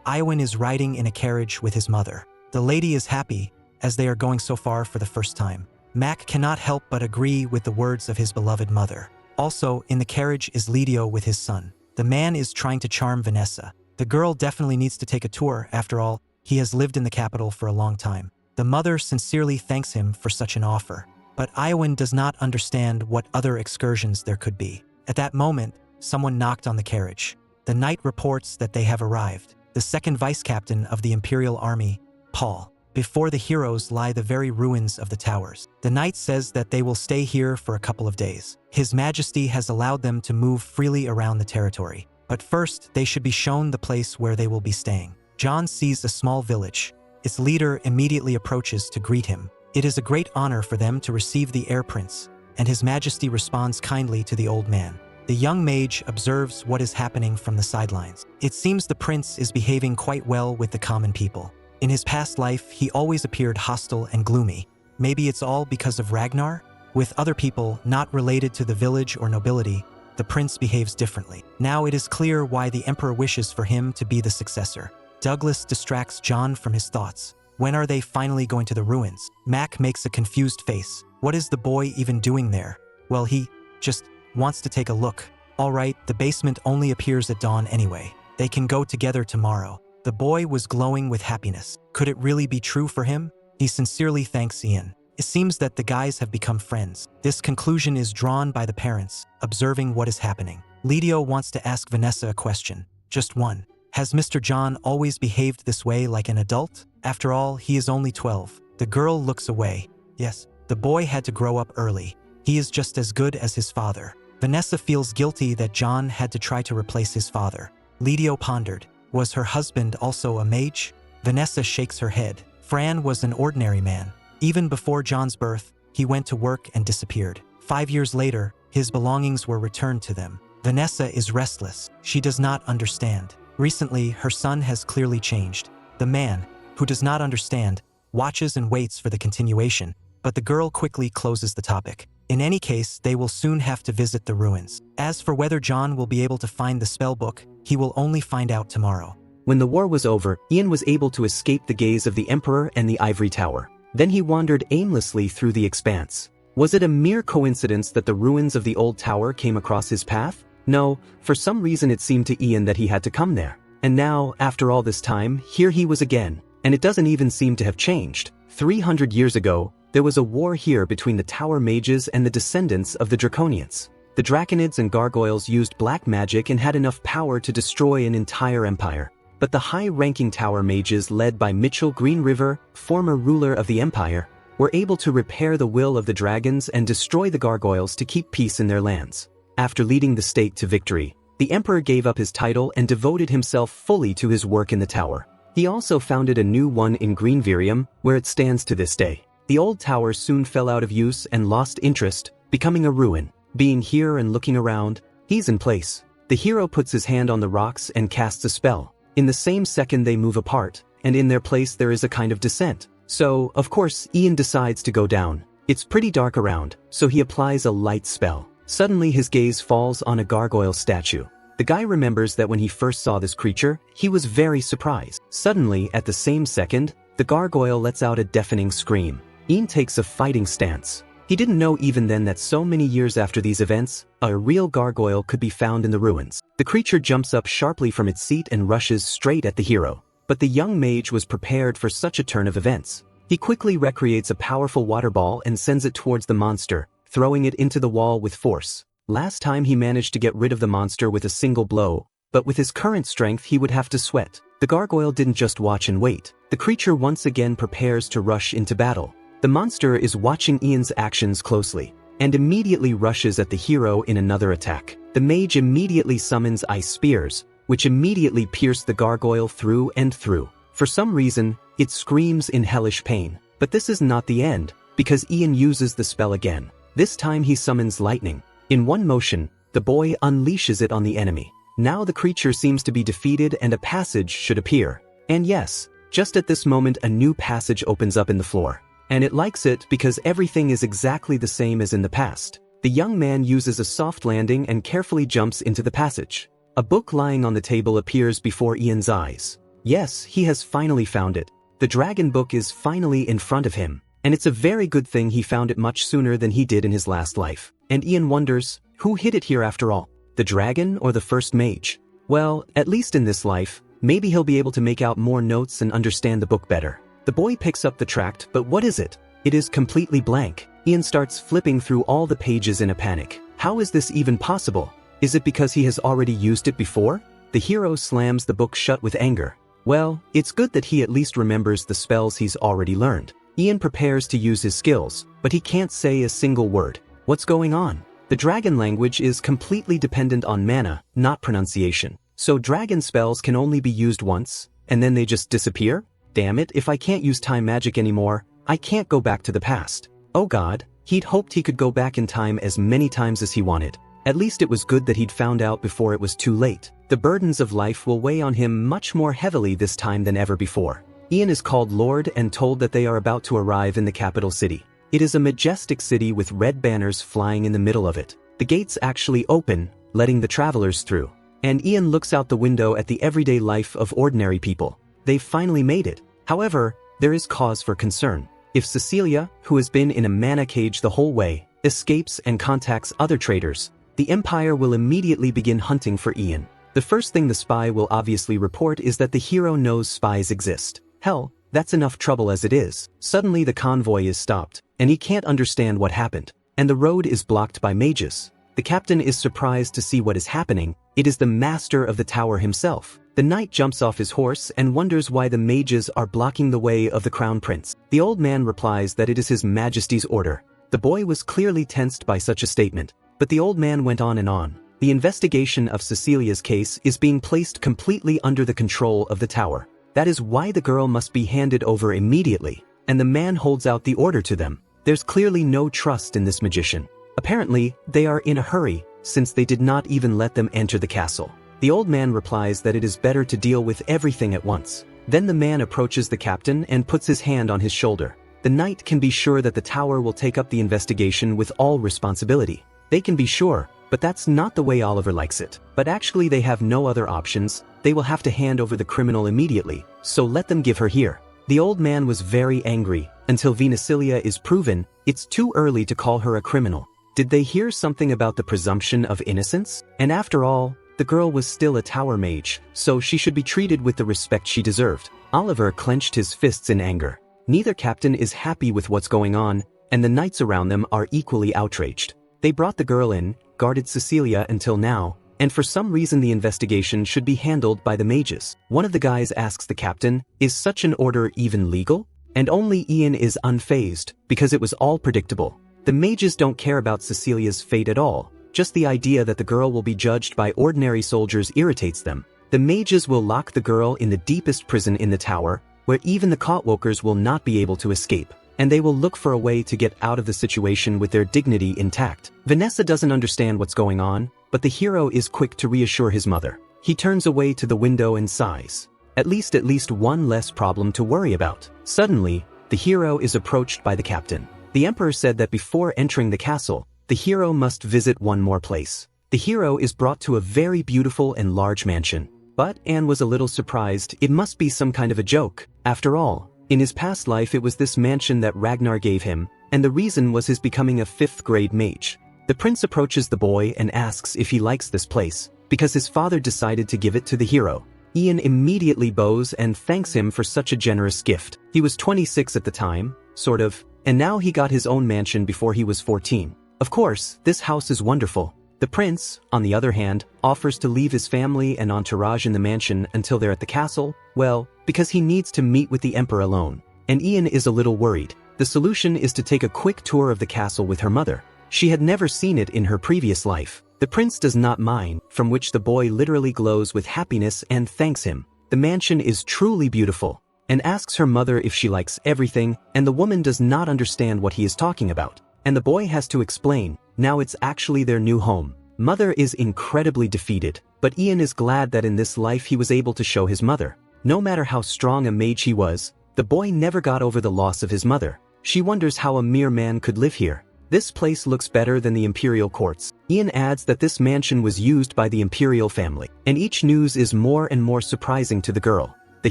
Iowin is riding in a carriage with his mother. The lady is happy, as they are going so far for the first time. Mac cannot help but agree with the words of his beloved mother. Also, in the carriage is Lidio with his son. The man is trying to charm Vanessa. The girl definitely needs to take a tour. After all, he has lived in the capital for a long time. The mother sincerely thanks him for such an offer. But Iowin does not understand what other excursions there could be. At that moment, someone knocked on the carriage. The knight reports that they have arrived. The second vice-captain of the Imperial Army, Paul. Before the heroes lie the very ruins of the towers. The knight says that they will stay here for a couple of days. His Majesty has allowed them to move freely around the territory. But first, they should be shown the place where they will be staying. John sees a small village. Its leader immediately approaches to greet him. It is a great honor for them to receive the Air Prince, and His Majesty responds kindly to the old man. The young mage observes what is happening from the sidelines. It seems the prince is behaving quite well with the common people. In his past life, he always appeared hostile and gloomy. Maybe it's all because of Ragnar? With other people not related to the village or nobility, the prince behaves differently. Now it is clear why the emperor wishes for him to be the successor. Douglas distracts John from his thoughts. When are they finally going to the ruins? Mac makes a confused face. What is the boy even doing there? Well, he just wants to take a look. All right, the basement only appears at dawn anyway. They can go together tomorrow. The boy was glowing with happiness. Could it really be true for him? He sincerely thanks Ian. It seems that the guys have become friends. This conclusion is drawn by the parents, observing what is happening. Lidio wants to ask Vanessa a question. Just one. Has Mr. John always behaved this way like an adult? After all, he is only 12. The girl looks away. Yes, the boy had to grow up early. He is just as good as his father. Vanessa feels guilty that John had to try to replace his father. Lidio pondered. Was her husband also a mage? Vanessa shakes her head. Fran was an ordinary man. Even before John's birth, he went to work and disappeared. 5 years later, his belongings were returned to them. Vanessa is restless. She does not understand. Recently, her son has clearly changed. The man, who does not understand, watches and waits for the continuation, but the girl quickly closes the topic. In any case, they will soon have to visit the ruins. As for whether John will be able to find the spell book, he will only find out tomorrow. When the war was over, Ian was able to escape the gaze of the Emperor and the Ivory Tower. Then he wandered aimlessly through the expanse. Was it a mere coincidence that the ruins of the old tower came across his path? No, for some reason it seemed to Ian that he had to come there. And now, after all this time, here he was again. And it doesn't even seem to have changed. 300 years ago, there was a war here between the Tower Mages and the descendants of the Draconians. The Draconids and Gargoyles used black magic and had enough power to destroy an entire empire. But the high-ranking Tower Mages led by Mitchell Greenriver, former ruler of the empire, were able to repair the will of the dragons and destroy the Gargoyles to keep peace in their lands. After leading the state to victory, the emperor gave up his title and devoted himself fully to his work in the tower. He also founded a new one in Greenvirium, where it stands to this day. The old tower soon fell out of use and lost interest, becoming a ruin. Being here and looking around, he's in place. The hero puts his hand on the rocks and casts a spell. In the same second they move apart, and in their place there is a kind of descent. So, of course, Ian decides to go down. It's pretty dark around, so he applies a light spell. Suddenly his gaze falls on a gargoyle statue. The guy remembers that when he first saw this creature, he was very surprised. Suddenly, at the same second, the gargoyle lets out a deafening scream. Ian takes a fighting stance. He didn't know even then that so many years after these events, a real gargoyle could be found in the ruins. The creature jumps up sharply from its seat and rushes straight at the hero. But the young mage was prepared for such a turn of events. He quickly recreates a powerful water ball and sends it towards the monster, throwing it into the wall with force. Last time he managed to get rid of the monster with a single blow, but with his current strength he would have to sweat. The gargoyle didn't just watch and wait. The creature once again prepares to rush into battle. The monster is watching Ian's actions closely, and immediately rushes at the hero in another attack. The mage immediately summons ice spears, which immediately pierce the gargoyle through and through. For some reason, it screams in hellish pain. But this is not the end, because Ian uses the spell again. This time he summons lightning. In one motion, the boy unleashes it on the enemy. Now the creature seems to be defeated and a passage should appear. And yes, just at this moment a new passage opens up in the floor. And it likes it because everything is exactly the same as in the past. The young man uses a soft landing and carefully jumps into the passage. A book lying on the table appears before Ian's eyes. Yes, he has finally found it. The dragon book is finally in front of him. And it's a very good thing he found it much sooner than he did in his last life. And Ian wonders, who hid it here after all? The dragon or the first mage? Well, at least in this life, maybe he'll be able to make out more notes and understand the book better. The boy picks up the tract, but what is it? It is completely blank. Ian starts flipping through all the pages in a panic. How is this even possible? Is it because he has already used it before? The hero slams the book shut with anger. Well, it's good that he at least remembers the spells he's already learned. Ian prepares to use his skills, but he can't say a single word. What's going on? The dragon language is completely dependent on mana, not pronunciation. So dragon spells can only be used once, and then they just disappear? Damn it, if I can't use time magic anymore, I can't go back to the past. Oh god, he'd hoped he could go back in time as many times as he wanted. At least it was good that he'd found out before it was too late. The burdens of life will weigh on him much more heavily this time than ever before. Ian is called Lord and told that they are about to arrive in the capital city. It is a majestic city with red banners flying in the middle of it. The gates actually open, letting the travelers through. And Ian looks out the window at the everyday life of ordinary people. They've finally made it. However, there is cause for concern. If Cecilia, who has been in a mana cage the whole way, escapes and contacts other traders, the Empire will immediately begin hunting for Ian. The first thing the spy will obviously report is that the hero knows spies exist. Hell, that's enough trouble as it is. Suddenly the convoy is stopped, and he can't understand what happened. And the road is blocked by mages. The captain is surprised to see what is happening. It is the master of the tower himself. The knight jumps off his horse and wonders why the mages are blocking the way of the crown prince. The old man replies that it is his majesty's order. The boy was clearly tensed by such a statement, but the old man went on and on. The investigation of Cecilia's case is being placed completely under the control of the tower. That is why the girl must be handed over immediately, and the man holds out the order to them. There's clearly no trust in this magician. Apparently, they are in a hurry, since they did not even let them enter the castle. The old man replies that it is better to deal with everything at once. Then the man approaches the captain and puts his hand on his shoulder. The knight can be sure that the tower will take up the investigation with all responsibility. They can be sure, but that's not the way Oliver likes it. But actually they have no other options. They will have to hand over the criminal immediately, so let them give her here. The old man was very angry. Until Venicilia is proven, it's too early to call her a criminal. Did they hear something about the presumption of innocence? And after all, the girl was still a tower mage, so she should be treated with the respect she deserved. Oliver clenched his fists in anger. Neither captain is happy with what's going on, and the knights around them are equally outraged. They brought the girl in, guarded Cecilia until now, and for some reason the investigation should be handled by the mages. One of the guys asks the captain, is such an order even legal? And only Ian is unfazed, because it was all predictable. The mages don't care about Cecilia's fate at all. Just the idea that the girl will be judged by ordinary soldiers irritates them. The mages will lock the girl in the deepest prison in the tower, where even the caught-walkers will not be able to escape, and they will look for a way to get out of the situation with their dignity intact. Vanessa doesn't understand what's going on, but the hero is quick to reassure his mother. He turns away to the window and sighs. At least one less problem to worry about. Suddenly, the hero is approached by the captain. The emperor said that before entering the castle, the hero must visit one more place. The hero is brought to a very beautiful and large mansion. But Anne was a little surprised. It must be some kind of a joke. After all, in his past life it was this mansion that Ragnar gave him, and the reason was his becoming a 5th grade mage. The prince approaches the boy and asks if he likes this place, because his father decided to give it to the hero. Ian immediately bows and thanks him for such a generous gift. He was 26 at the time, sort of, and now he got his own mansion before he was 14. Of course, this house is wonderful. The prince, on the other hand, offers to leave his family and entourage in the mansion until they're at the castle, well, because he needs to meet with the emperor alone. And Ian is a little worried. The solution is to take a quick tour of the castle with her mother. She had never seen it in her previous life. The prince does not mind, from which the boy literally glows with happiness and thanks him. The mansion is truly beautiful, and asks her mother if she likes everything, and the woman does not understand what he is talking about. And the boy has to explain, now it's actually their new home. Mother is incredibly defeated, but Ian is glad that in this life he was able to show his mother. No matter how strong a mage he was, the boy never got over the loss of his mother. She wonders how a mere man could live here. This place looks better than the imperial courts. Ian adds that this mansion was used by the imperial family, and each news is more and more surprising to the girl. The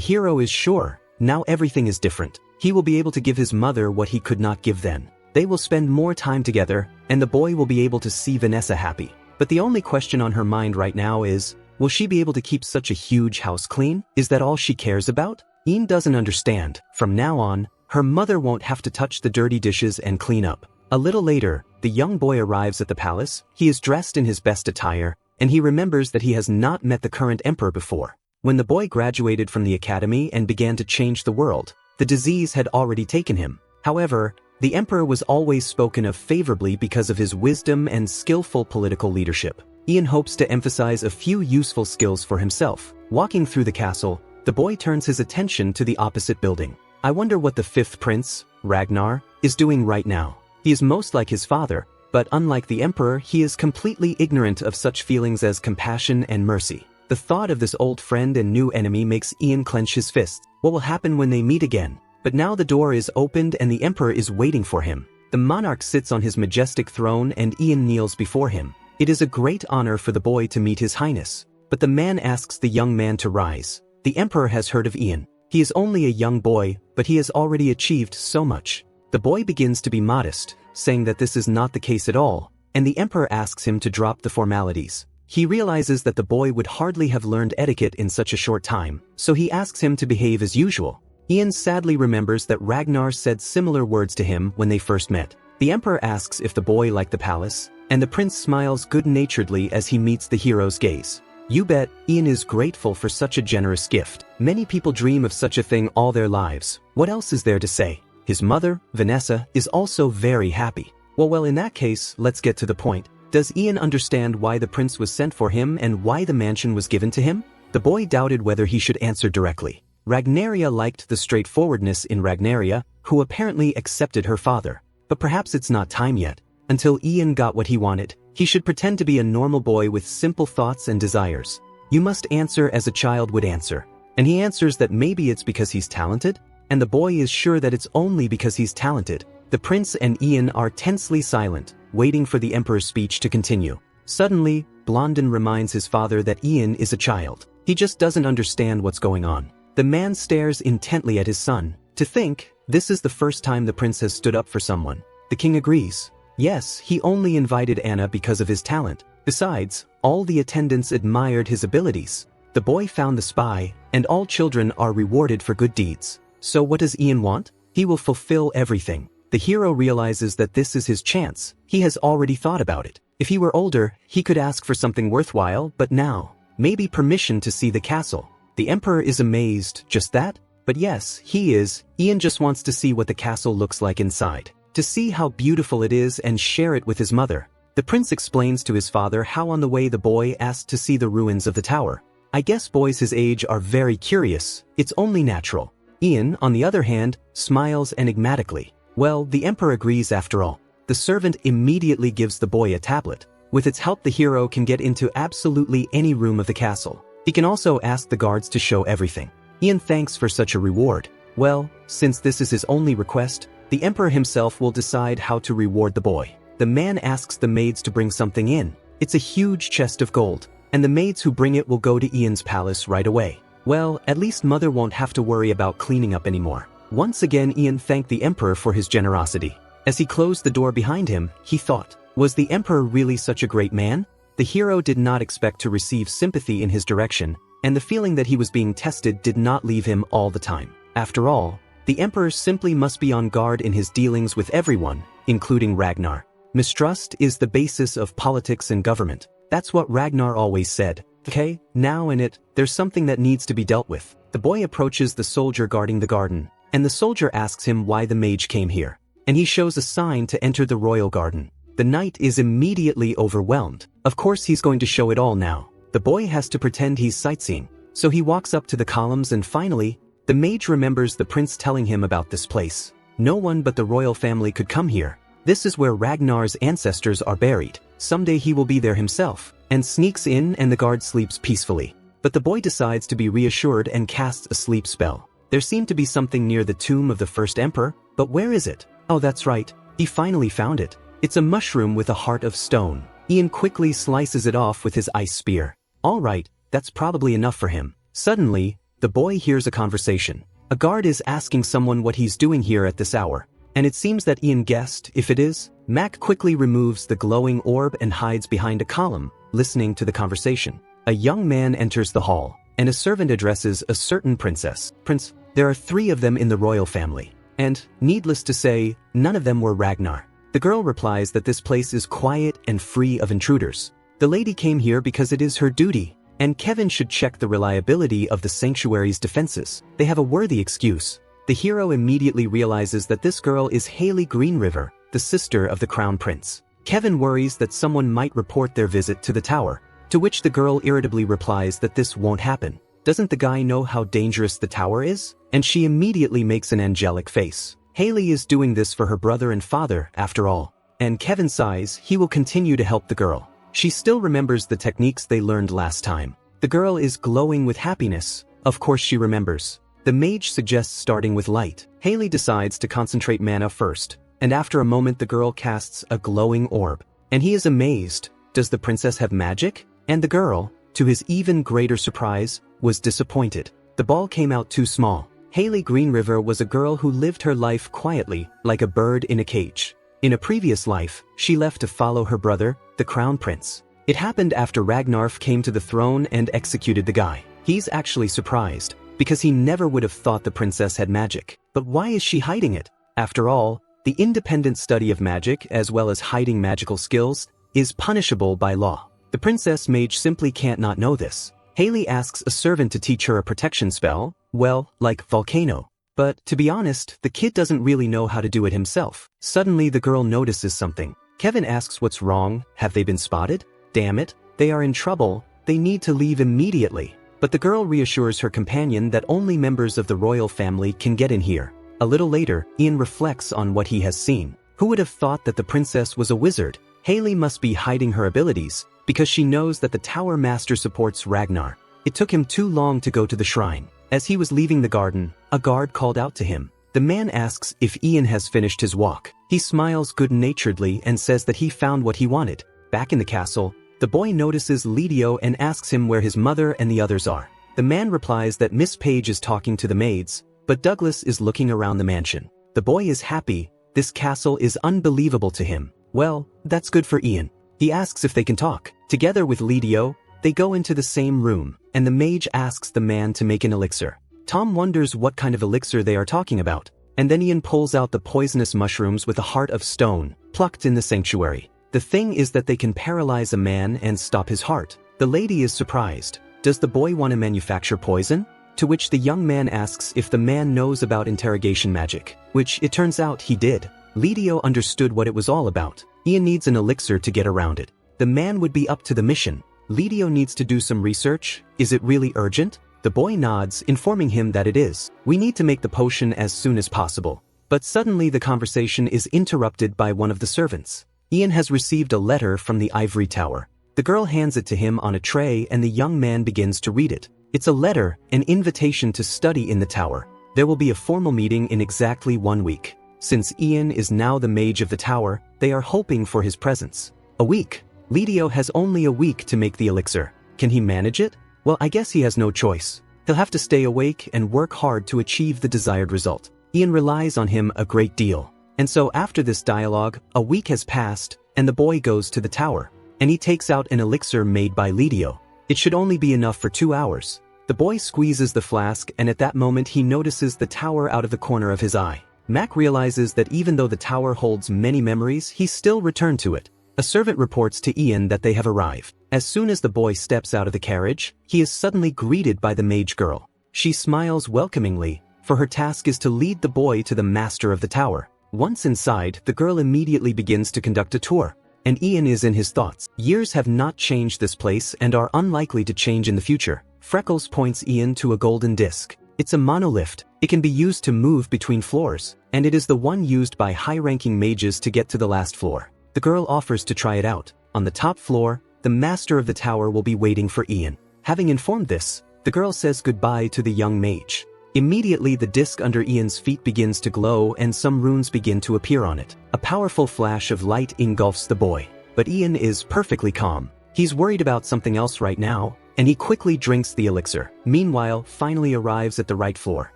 hero is sure, now everything is different. He will be able to give his mother what he could not give then. They will spend more time together, and the boy will be able to see Vanessa happy. But the only question on her mind right now is, will she be able to keep such a huge house clean? Is that all she cares about? Ian doesn't understand. From now on, her mother won't have to touch the dirty dishes and clean up. A little later, the young boy arrives at the palace. He is dressed in his best attire, and he remembers that he has not met the current emperor before. When the boy graduated from the academy and began to change the world, the disease had already taken him. However, the emperor was always spoken of favorably because of his wisdom and skillful political leadership. Ian hopes to emphasize a few useful skills for himself. Walking through the castle, the boy turns his attention to the opposite building. I wonder what the 5th prince, Ragnar, is doing right now. He is most like his father, But unlike the emperor, he is completely ignorant of such feelings as compassion and mercy. The thought of this old friend and new enemy makes Ian clench his fists. What will happen when they meet again? But now the door is opened and the emperor is waiting for him. The monarch sits on his majestic throne and Ian kneels before him. It is a great honor for the boy to meet his highness. But the man asks the young man to rise. The emperor has heard of Ian. He is only a young boy, but he has already achieved so much. The boy begins to be modest, saying that this is not the case at all, and the emperor asks him to drop the formalities. He realizes that the boy would hardly have learned etiquette in such a short time, so he asks him to behave as usual. Ian sadly remembers that Ragnar said similar words to him when they first met. The emperor asks if the boy liked the palace, and the prince smiles good-naturedly as he meets the hero's gaze. You bet, Ian is grateful for such a generous gift. Many people dream of such a thing all their lives. What else is there to say? His mother, Vanessa, is also very happy. Well, in that case, let's get to the point. Does Ian understand why the prince was sent for him and why the mansion was given to him? The boy doubted whether he should answer directly. Ragnaria liked the straightforwardness in Ragnaria, who apparently accepted her father. But perhaps it's not time yet. Until Ian got what he wanted, he should pretend to be a normal boy with simple thoughts and desires. You must answer as a child would answer. And he answers that maybe it's because he's talented, and the boy is sure that it's only because he's talented. The prince and Ian are tensely silent, waiting for the emperor's speech to continue. Suddenly, Blondin reminds his father that Ian is a child. He just doesn't understand what's going on. The man stares intently at his son. To think, this is the first time the prince has stood up for someone. The king agrees. Yes, he only invited Anna because of his talent. Besides, all the attendants admired his abilities. The boy found the spy, and all children are rewarded for good deeds. So what does Ian want? He will fulfill everything. The hero realizes that this is his chance. He has already thought about it. If he were older, he could ask for something worthwhile, but now, maybe permission to see the castle. The emperor is amazed, just that? But yes, he is. Ian just wants to see what the castle looks like inside. To see how beautiful it is and share it with his mother. The prince explains to his father how on the way the boy asked to see the ruins of the tower. I guess boys his age are very curious. It's only natural. Ian, on the other hand, smiles enigmatically. Well, the emperor agrees after all. The servant immediately gives the boy a tablet. With its help, the hero can get into absolutely any room of the castle. He can also ask the guards to show everything. Ian thanks for such a reward. Well, since this is his only request, the emperor himself will decide how to reward the boy. The man asks the maids to bring something in. It's a huge chest of gold, and the maids who bring it will go to Ian's palace right away. Well, at least mother won't have to worry about cleaning up anymore. Once again, Ian thanked the emperor for his generosity. As he closed the door behind him, he thought, was the emperor really such a great man? The hero did not expect to receive sympathy in his direction, and the feeling that he was being tested did not leave him all the time. After all, the emperor simply must be on guard in his dealings with everyone, including Ragnar. Mistrust is the basis of politics and government. That's what Ragnar always said. Okay, now in it, there's something that needs to be dealt with. The boy approaches the soldier guarding the garden, and the soldier asks him why the mage came here. And he shows a sign to enter the royal garden. The knight is immediately overwhelmed. Of course he's going to show it all now. The boy has to pretend he's sightseeing. So he walks up to the columns and finally, the mage remembers the prince telling him about this place. No one but the royal family could come here. This is where Ragnar's ancestors are buried. Someday he will be there himself, and sneaks in and the guard sleeps peacefully. But the boy decides to be reassured and casts a sleep spell. There seemed to be something near the tomb of the first emperor, but where is it? Oh, that's right. He finally found it. It's a mushroom with a heart of stone. Ian quickly slices it off with his ice spear. All right, that's probably enough for him. Suddenly, the boy hears a conversation. A guard is asking someone what he's doing here at this hour. And it seems that Ian guessed, if it is. Mac quickly removes the glowing orb and hides behind a column, listening to the conversation. A young man enters the hall, and a servant addresses a certain princess. Prince, there are 3 of them in the royal family. And, needless to say, none of them were Ragnar. The girl replies that this place is quiet and free of intruders. The lady came here because it is her duty, and Kevin should check the reliability of the sanctuary's defenses. They have a worthy excuse. The hero immediately realizes that this girl is Haley Greenriver, the sister of the crown prince. Kevin worries that someone might report their visit to the tower, to which the girl irritably replies that this won't happen. Doesn't the guy know how dangerous the tower is? And she immediately makes an angelic face. Haley is doing this for her brother and father, after all. and Kevin sighs. He will continue to help the girl. She still remembers the techniques they learned last time. The girl is glowing with happiness. Of course she remembers. The mage suggests starting with light. Haley decides to concentrate mana first, and after a moment the girl casts a glowing orb. And he is amazed. Does the princess have magic? And the girl, to his even greater surprise, was disappointed. The ball came out too small. Haley Greenriver was a girl who lived her life quietly, like a bird in a cage. In a previous life, she left to follow her brother, the crown prince. It happened after Ragnarf came to the throne and executed the guy. He's actually surprised, because he never would have thought the princess had magic. But why is she hiding it? After all, the independent study of magic, as well as hiding magical skills, is punishable by law. The princess mage simply can't not know this. Haley asks a servant to teach her a protection spell, well, like Volcano. But, to be honest, the kid doesn't really know how to do it himself. Suddenly the girl notices something. Kevin asks what's wrong. Have they been spotted? Damn it, they are in trouble. They need to leave immediately. But the girl reassures her companion that only members of the royal family can get in here. A little later, Ian reflects on what he has seen. Who would have thought that the princess was a wizard? Haley must be hiding her abilities, because she knows that the Tower Master supports Ragnar. It took him too long to go to the shrine. As he was leaving the garden, a guard called out to him. The man asks if Ian has finished his walk. He smiles good-naturedly and says that he found what he wanted. Back in the castle, the boy notices Lidio and asks him where his mother and the others are. The man replies that Miss Page is talking to the maids, but Douglas is looking around the mansion. The boy is happy. This castle is unbelievable to him. Well, that's good for Ian. He asks if they can talk. Together with Lidio, they go into the same room, and the mage asks the man to make an elixir. Tom wonders what kind of elixir they are talking about, and then Ian pulls out the poisonous mushrooms with a heart of stone, plucked in the sanctuary. The thing is that they can paralyze a man and stop his heart. The lady is surprised. Does the boy want to manufacture poison? To which the young man asks if the man knows about interrogation magic, which it turns out he did. Lidio understood what it was all about. Ian needs an elixir to get around it. The man would be up to the mission. Lidio needs to do some research. Is it really urgent? The boy nods, informing him that it is. We need to make the potion as soon as possible. But suddenly the conversation is interrupted by one of the servants. Ian has received a letter from the ivory tower. The girl hands it to him on a tray and the young man begins to read it. It's a letter, an invitation to study in the tower. There will be a formal meeting in exactly 1 week. Since Ian is now the mage of the tower, they are hoping for his presence. A week. Lidio has only a week to make the elixir. Can he manage it? Well, I guess he has no choice. He'll have to stay awake and work hard to achieve the desired result. Ian relies on him a great deal. And so after this dialogue, a week has passed, and the boy goes to the tower. And he takes out an elixir made by Lidio. It should only be enough for 2 hours. The boy squeezes the flask and at that moment he notices the tower out of the corner of his eye. Mac realizes that even though the tower holds many memories, he still returned to it. A servant reports to Ian that they have arrived. As soon as the boy steps out of the carriage, he is suddenly greeted by the mage girl. She smiles welcomingly, for her task is to lead the boy to the master of the tower. Once inside, the girl immediately begins to conduct a tour. And Ian is in his thoughts. Years have not changed this place and are unlikely to change in the future. Freckles points Ian to a golden disc. It's a monolift. It can be used to move between floors, and it is the one used by high-ranking mages to get to the last floor. The girl offers to try it out. On the top floor, the master of the tower will be waiting for Ian. Having informed this, the girl says goodbye to the young mage. Immediately the disc under Ian's feet begins to glow and some runes begin to appear on it. A powerful flash of light engulfs the boy. But Ian is perfectly calm. He's worried about something else right now, and he quickly drinks the elixir. Meanwhile, finally arrives at the right floor.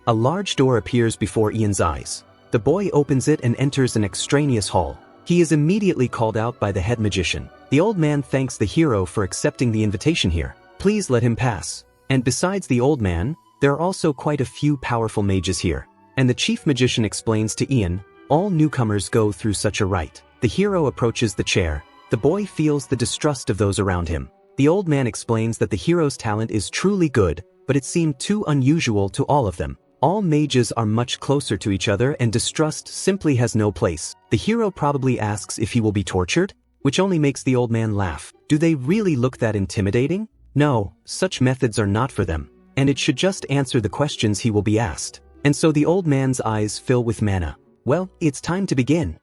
A large door appears before Ian's eyes. The boy opens it and enters an extraneous hall. He is immediately called out by the head magician. The old man thanks the hero for accepting the invitation here. Please let him pass. And besides the old man, there are also quite a few powerful mages here. And the chief magician explains to Ian, all newcomers go through such a rite. The hero approaches the chair. The boy feels the distrust of those around him. The old man explains that the hero's talent is truly good, but it seemed too unusual to all of them. All mages are much closer to each other and distrust simply has no place. The hero probably asks if he will be tortured, which only makes the old man laugh. Do they really look that intimidating? No, such methods are not for them, and it should just answer the questions he will be asked. And so the old man's eyes fill with mana. Well, it's time to begin.